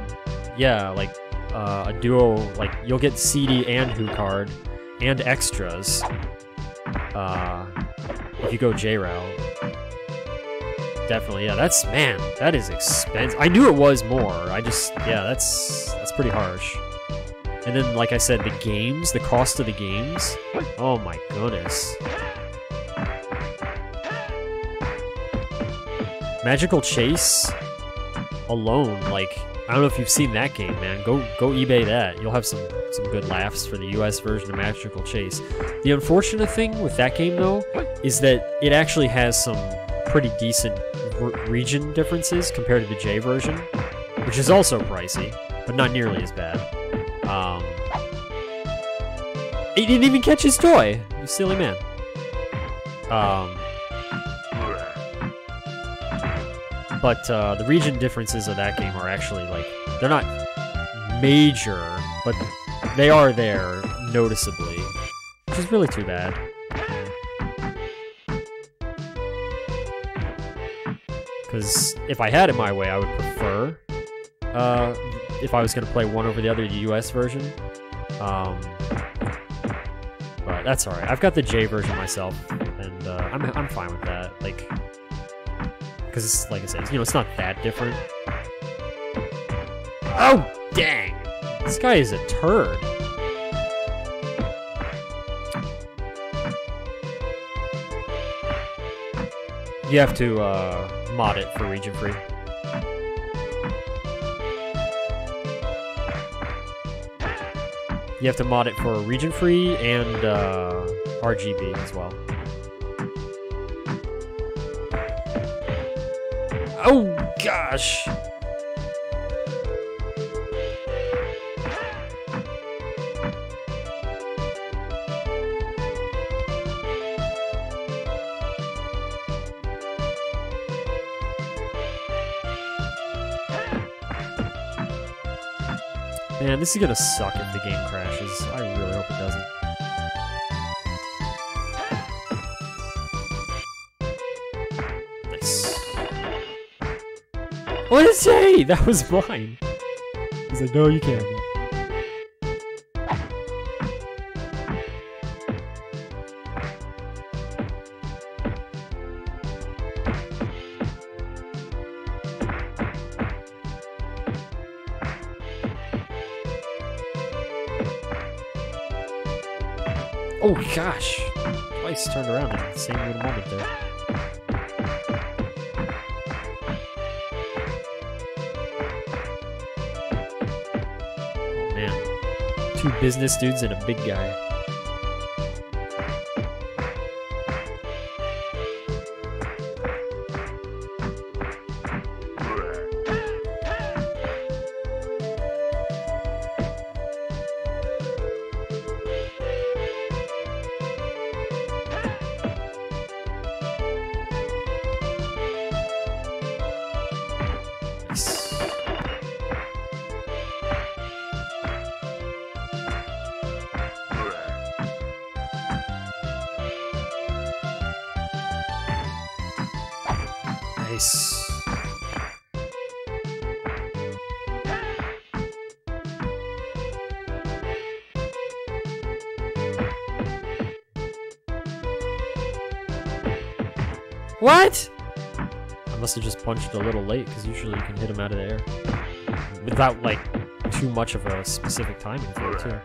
yeah, like a Duo, like you'll get CD and HU card and extras if you go J route. Definitely, yeah, that's, man, that is expensive. I knew it was more, I just, yeah, that's pretty harsh. And then, like I said, the games, the cost of the games, oh my goodness. Magical Chase alone, like, I don't know if you've seen that game, man. Go eBay that. You'll have some good laughs for the US version of Magical Chase. The unfortunate thing with that game, though, is that it actually has some pretty decent region differences compared to the J version, which is also pricey, but not nearly as bad. He didn't even catch his toy, you silly man. But the region differences of that game are actually, like, they're not major, but they are there noticeably, which is really too bad. Because if I had it my way, I would prefer, if I was going to play one over the other, the US version. But that's alright. I've got the J version myself, and I'm fine with that. Like, because, like I said, you know, it's not that different. Oh, dang! This guy is a turd. You have to mod it for region free. You have to mod it for region free and RGB as well. Oh gosh! Man, this is gonna suck if the game crashes. I really hope it doesn't. Nice. What did it say? That was mine. He's like, no, you can't. Oh gosh! Twice turned around in the same little moment there. Oh man. Two business dudes and a big guy. Nice. What? I must have just punched a little late, because usually you can hit him out of the air. Without, like, too much of a specific timing for it, too.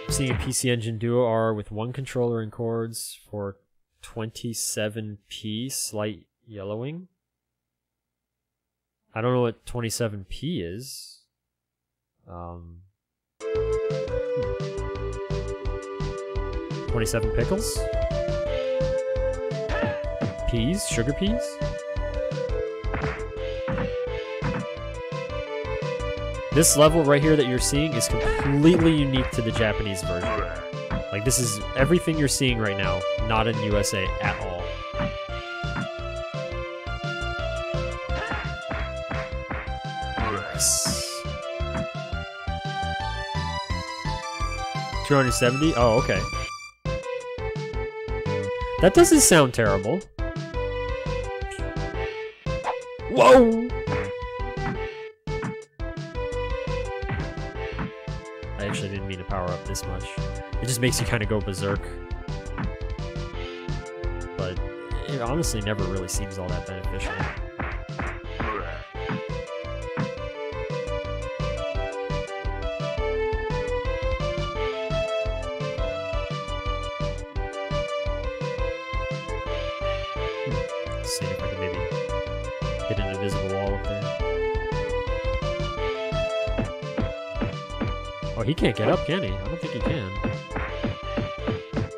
Seeing a PC Engine Duo R with one controller and cords for 27p slight yellowing. I don't know what 27p is. 27 pickles? Peas? Sugar peas? This level right here that you're seeing is completely unique to the Japanese version. Like, this is everything you're seeing right now, not in USA at all. Nice. 270? Oh, okay. That doesn't sound terrible. Whoa! I actually didn't mean to power up this much. It just makes you kind of go berserk. But it honestly never really seems all that beneficial. Let's see if I can maybe hit an invisible wall up there. Oh, he can't get up, can he? I don't think he can.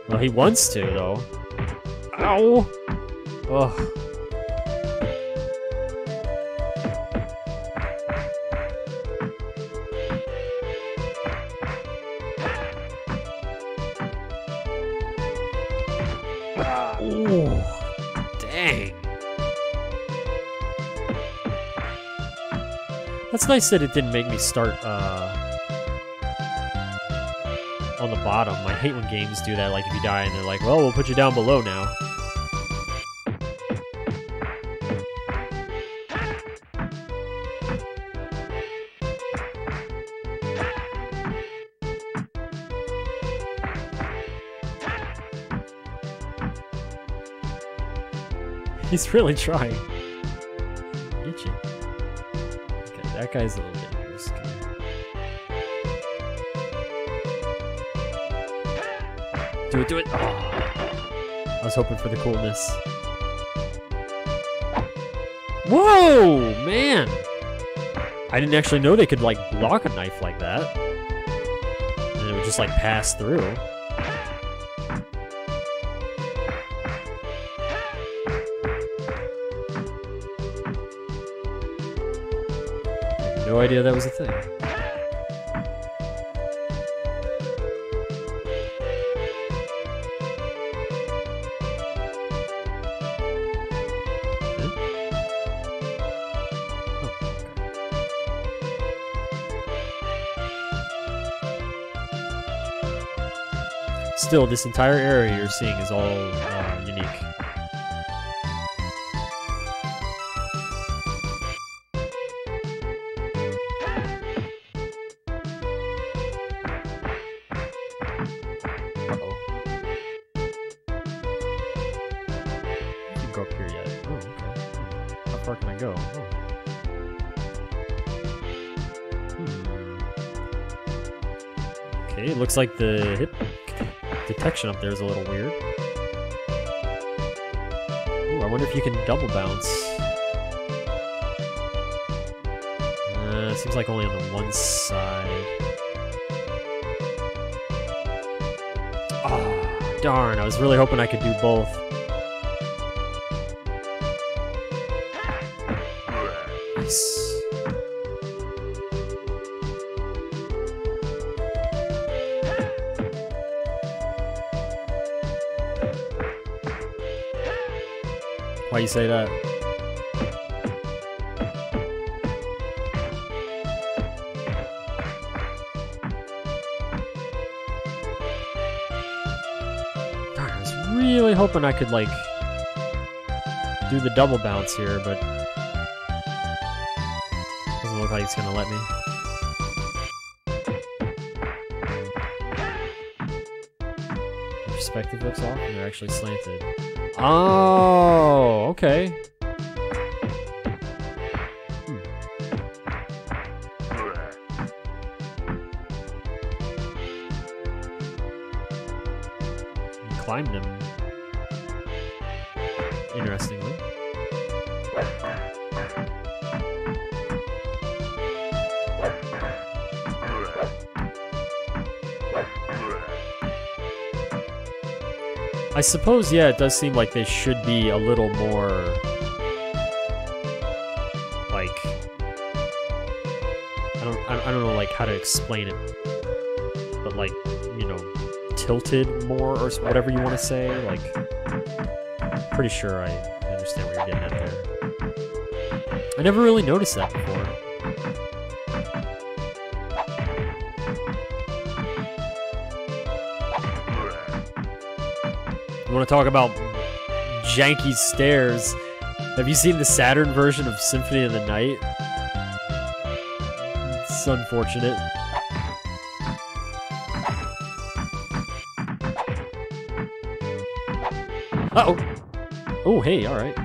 Well, he wants to, though. Ow! Ugh. Ooh. Dang. That's nice that it didn't make me start, on the bottom. I hate when games do that, like if you die and they're like, well, we'll put you down below now. He's really trying. Get you. Okay, that guy's a little bit risky. Do it, do it! Oh. I was hoping for the coolness. Whoa! Man! I didn't actually know they could, like, block a knife like that. And it would just, like, pass through. No idea that was a thing. Still, this entire area you're seeing is all unique. Uh-oh. I can go up here yet. Oh, okay. How far can I go? Oh. Okay, it looks like the hip detection up there is a little weird. Ooh, I wonder if you can double bounce. Seems like only on the one side. Oh, darn, I was really hoping I could do both. Nice. Why you say that? Darn, I was really hoping I could, like, do the double bounce here, but doesn't look like it's gonna let me. Perspective looks off and they're actually slanted. Oh, okay. Climbed him. Interestingly. I suppose, yeah, it does seem like they should be a little more, like, I don't know, like, how to explain it, but, like, you know, tilted more, or whatever you want to say, like, pretty sure I understand what you're getting at there. I never really noticed that before. You want to talk about janky stairs? Have you seen the Saturn version of Symphony of the Night? It's unfortunate. Uh-oh! Oh, hey, alright.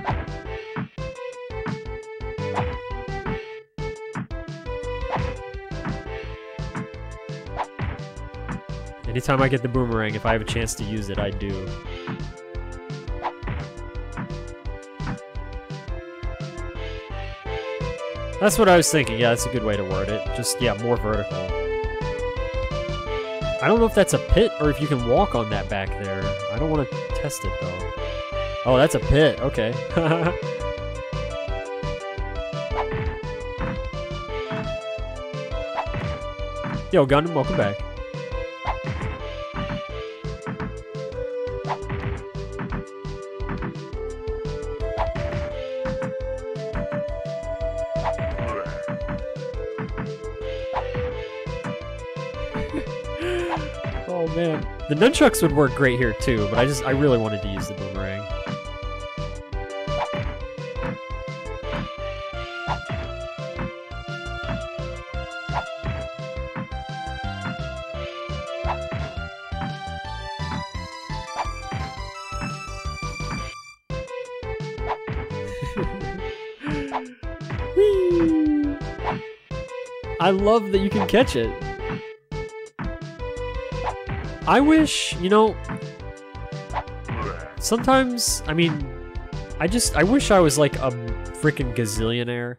Anytime I get the boomerang, if I have a chance to use it, I do. That's what I was thinking. Yeah, that's a good way to word it. Just, yeah, more vertical. I don't know if that's a pit or if you can walk on that back there. I don't want to test it, though. Oh, that's a pit. Okay. Yo, Gundam, welcome back. Oh man, the nunchucks would work great here too, but I really wanted to use the boomerang. Whee! I love that you can catch it. I wish, you know, sometimes, I mean, I wish I was like a freaking gazillionaire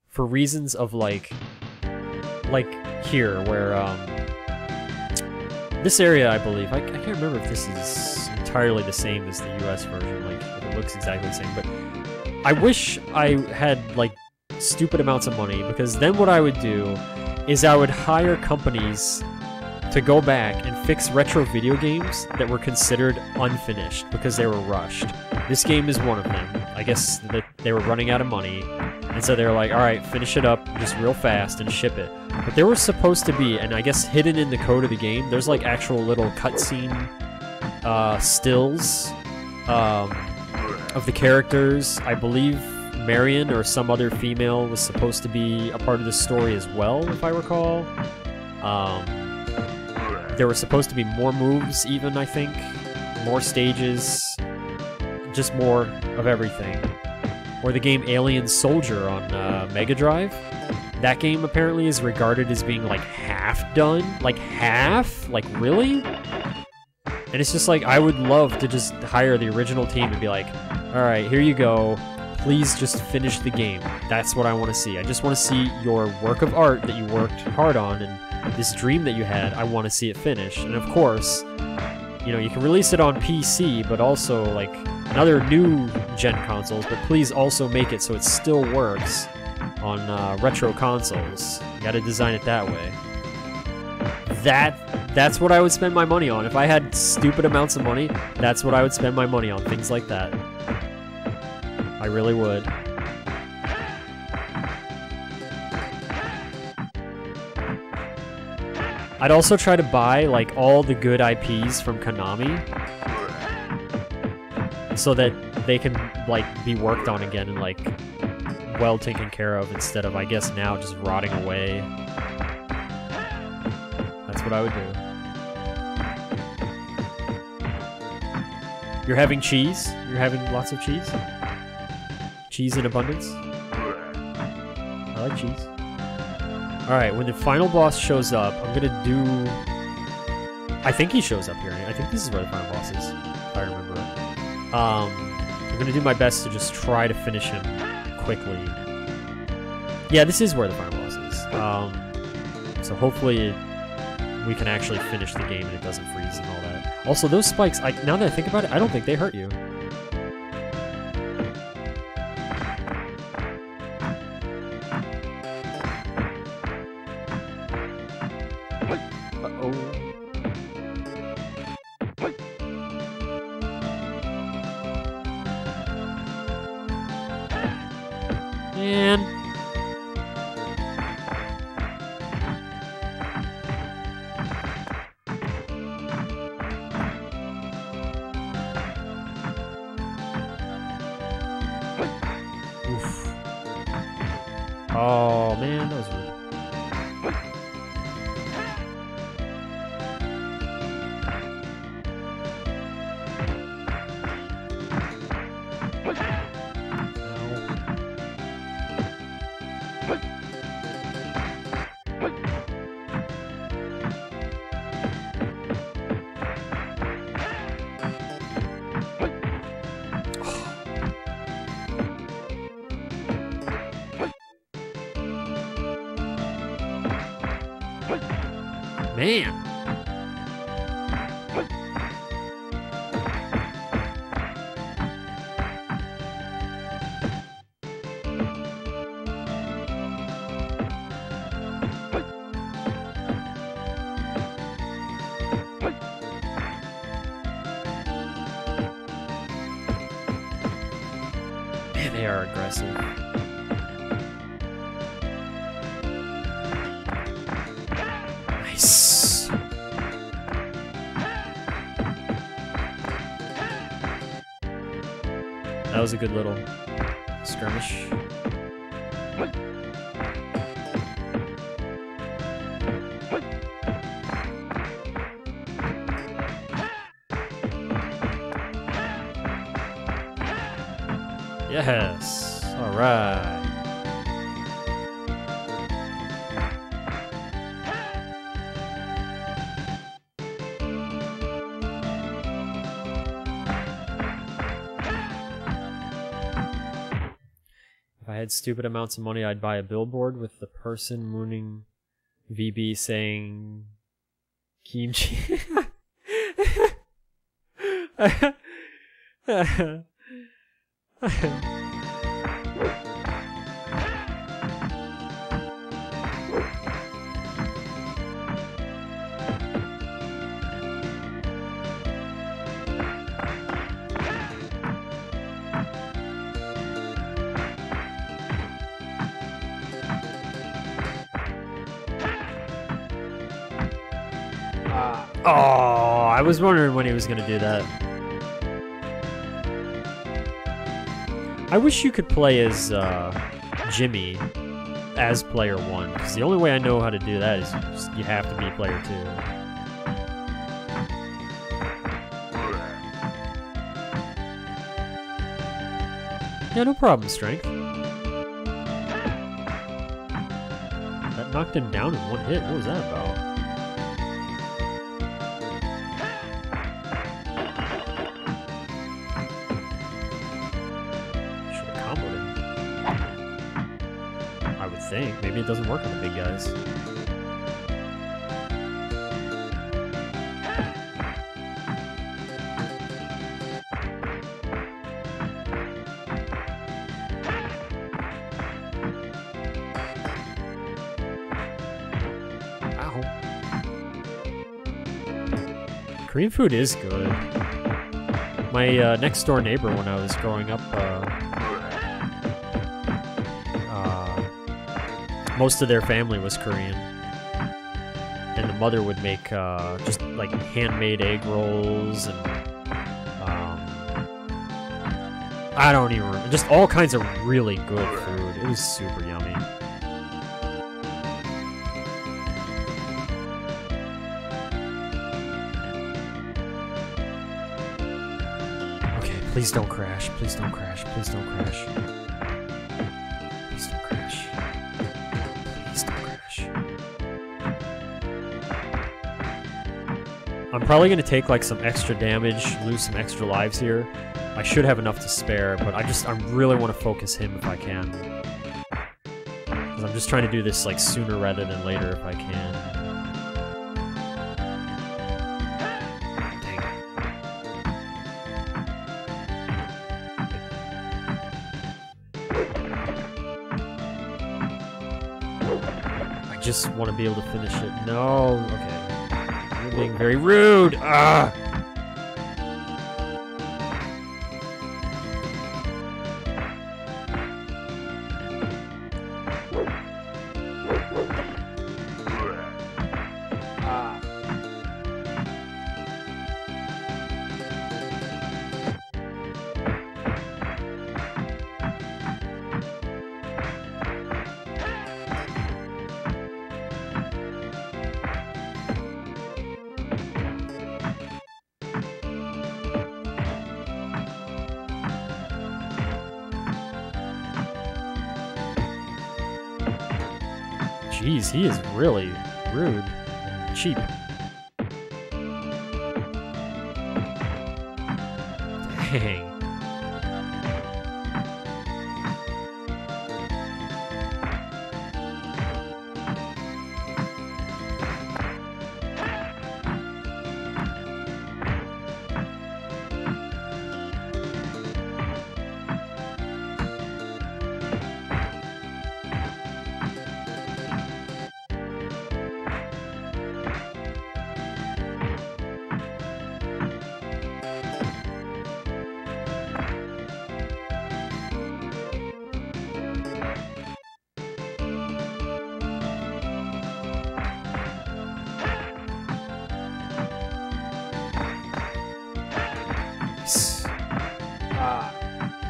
for reasons of like here, where, this area, I believe, I can't remember if this is entirely the same as the US version, like, it looks exactly the same, but I wish I had, like, stupid amounts of money, because then what I would do is I would hire companies to go back and fix retro video games that were considered unfinished because they were rushed. This game is one of them. I guess that they were running out of money, and so they were like, alright, finish it up just real fast and ship it. But there were supposed to be, and I guess hidden in the code of the game, there's like actual little cutscene stills of the characters. I believe Marion or some other female was supposed to be a part of the story as well, if I recall. There were supposed to be more moves even, I think. More stages. Just more of everything. Or the game Alien Soldier on Mega Drive. That game apparently is regarded as being like half done. Like half? Like really? And it's just like, I would love to just hire the original team and be like, alright, here you go. Please just finish the game. That's what I want to see. I just want to see your work of art that you worked hard on, and this dream that you had, I want to see it finished. And of course, you know, you can release it on PC, but also, like, another new gen consoles, but please also make it so it still works on retro consoles. You gotta design it that way. That's what I would spend my money on. If I had stupid amounts of money, that's what I would spend my money on. Things like that. I really would. I'd also try to buy, like, all the good IPs from Konami so that they can, like, be worked on again and, like, well taken care of instead of, I guess, now just rotting away. That's what I would do. You're having cheese? You're having lots of cheese? Cheese in abundance? I like cheese. Alright, when the final boss shows up, I'm gonna do... I think he shows up here. I think this is where the final boss is, if I remember it. I'm gonna do my best to just try to finish him quickly. Yeah, this is where the final boss is. So hopefully we can actually finish the game and it doesn't freeze and all that. Also, those spikes, now that I think about it, I don't think they hurt you. Oh man, that was weird. Man. Man, they are aggressive. Nice. That was a good little skirmish. Yes. All right. If I had stupid amounts of money, I'd buy a billboard with the person mooning VB saying kimchi. Oh, I was wondering when he was gonna do that. I wish you could play as Jimmy as player 1, because the only way I know how to do that is you have to be player 2. Yeah, no problem, Strength. That knocked him down in one hit. What was that about? Maybe it doesn't work on the big guys. Ow. Korean food is good. My next door neighbor when I was growing up most of their family was Korean. And the mother would make just like handmade egg rolls and I don't even remember. Just all kinds of really good food. It was super yummy. Okay, please don't crash. Please don't crash. Please don't crash. Please don't crash. Please don't crash. I'm probably going to take like some extra damage, lose some extra lives here. I should have enough to spare, but I really want to focus him if I can. Because I'm just trying to do this like sooner rather than later if I can. Dang. I just want to be able to finish it. No, okay. You're being very rude. Ah! Jeez, he is really rude and cheap. Dang.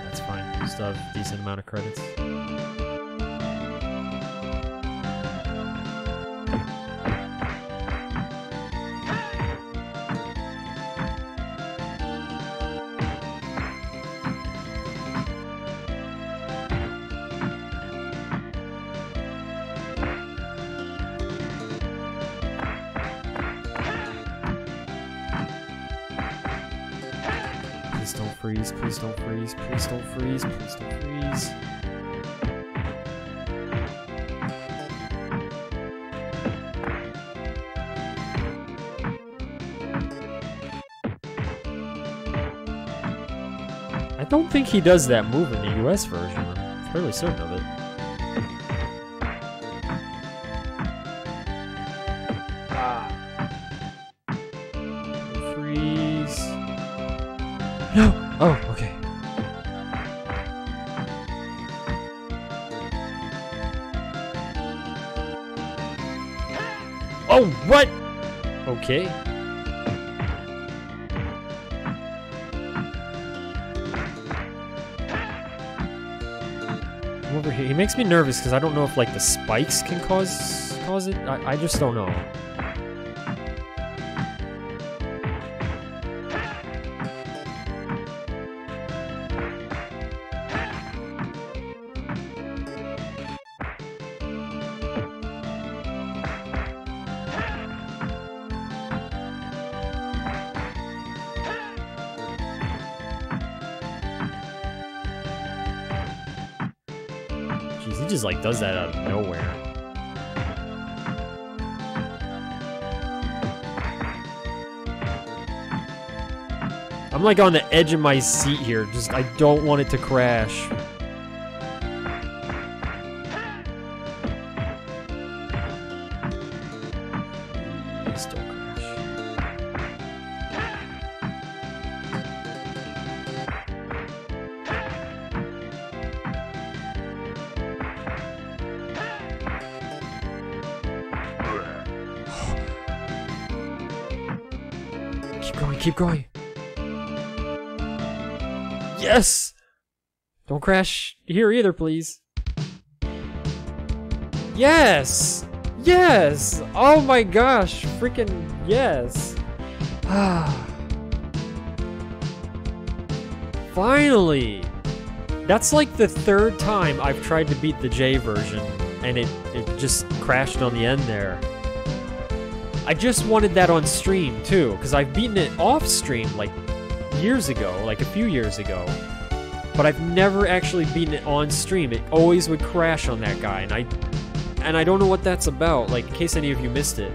That's fine. Still have a decent amount of credits. Please don't freeze, please don't freeze, please don't freeze, please don't freeze. I don't think he does that move in the US version. I'm fairly certain of it. Freeze. No! Oh, okay. Oh, what? Okay. I'm over here. He makes me nervous because I don't know if like the spikes can cause it. I just don't know. Jeez, he just like does that out of nowhere. I'm like on the edge of my seat here. Just I don't want it to crash. Please don't crash. Keep going, keep going. Yes! Don't crash here either, please. Yes! Yes! Oh my gosh, freaking yes. Finally! That's like the third time I've tried to beat the J version, and it just crashed on the end there. I just wanted that on stream too, because I've beaten it off stream like years ago, like a few years ago. But I've never actually beaten it on stream. It always would crash on that guy, and I don't know what that's about. Like, in case any of you missed it,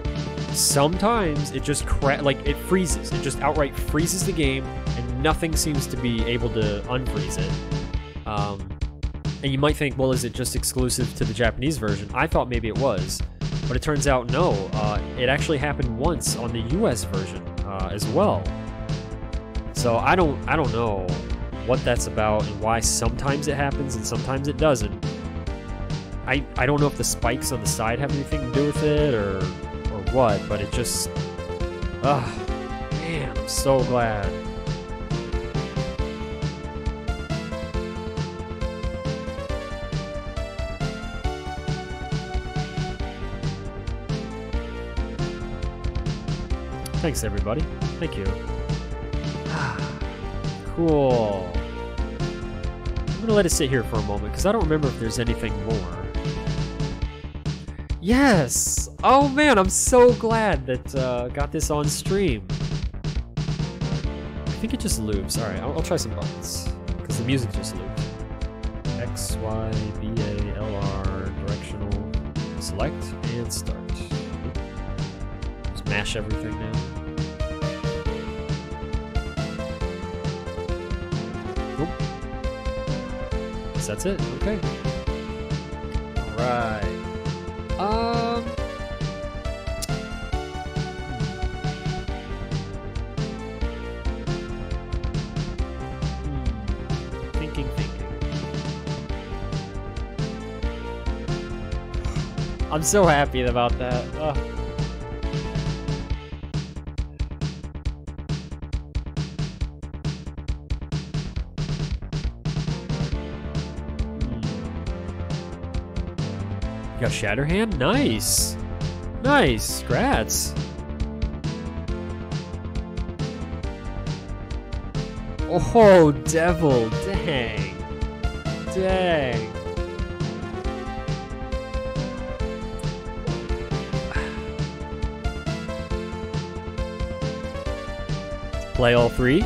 sometimes it just it freezes. It just outright freezes the game, and nothing seems to be able to unfreeze it. And you might think, well, is it just exclusive to the Japanese version? I thought maybe it was, but it turns out no. It actually happened once on the US version as well. So I don't know what that's about and why sometimes it happens and sometimes it doesn't. I don't know if the spikes on the side have anything to do with it or what, but it just... man, I'm so glad. Thanks, everybody. Thank you. Cool. I'm gonna let it sit here for a moment, because I don't remember if there's anything more. Yes! Oh man, I'm so glad that got this on stream. I think it just loops. Alright, I'll try some buttons, because the music just loops. X, Y, B, A, L, R, directional, select, and start. Just mash everything now. Nope. Guess that's it. Okay. Alright. Thinking. I'm so happy about that. You got Shatterhand? Nice! Nice! Congrats! Oh, Devil! Dang! Dang! Play all three?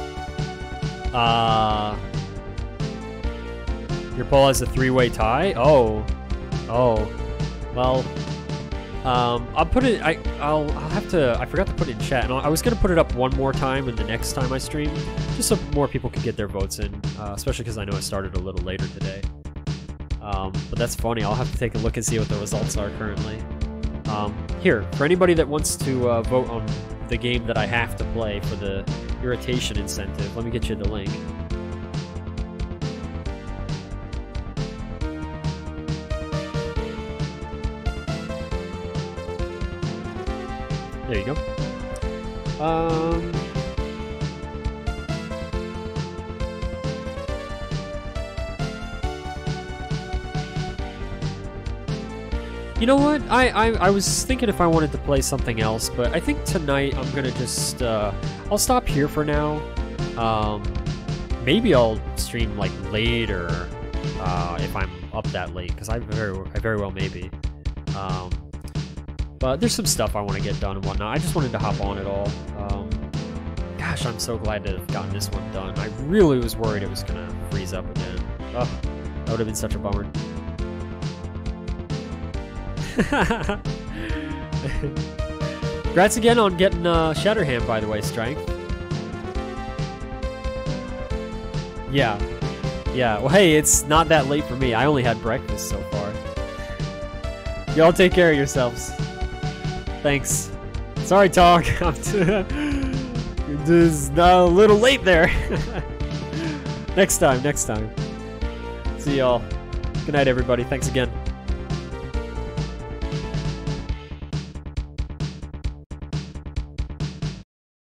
Your poll has a three-way tie? Oh. Oh. Well, I'll put it. I'll have to. I forgot to put it in chat, and I was gonna put it up one more time in the next time I stream, just so more people could get their votes in. Especially because I know it started a little later today. But that's funny. I'll have to take a look and see what the results are currently. Here, for anybody that wants to vote on the game that I have to play for the irritation incentive, let me get you the link. There you go. You know what? I was thinking if I wanted to play something else, but I think tonight I'm gonna just I'll stop here for now. Maybe I'll stream like later if I'm up that late, because I very well may be. But there's some stuff I want to get done and whatnot. I just wanted to hop on it all. Gosh, I'm so glad to have gotten this one done. I really was worried it was going to freeze up again. Oh, that would have been such a bummer. Congrats again on getting Shatterhand, by the way, Strength. Yeah. Yeah, well, hey, it's not that late for me. I only had breakfast so far. Y'all take care of yourselves. Thanks. Sorry, Talk. It's a little late there. Next time. See y'all. Good night, everybody. Thanks again.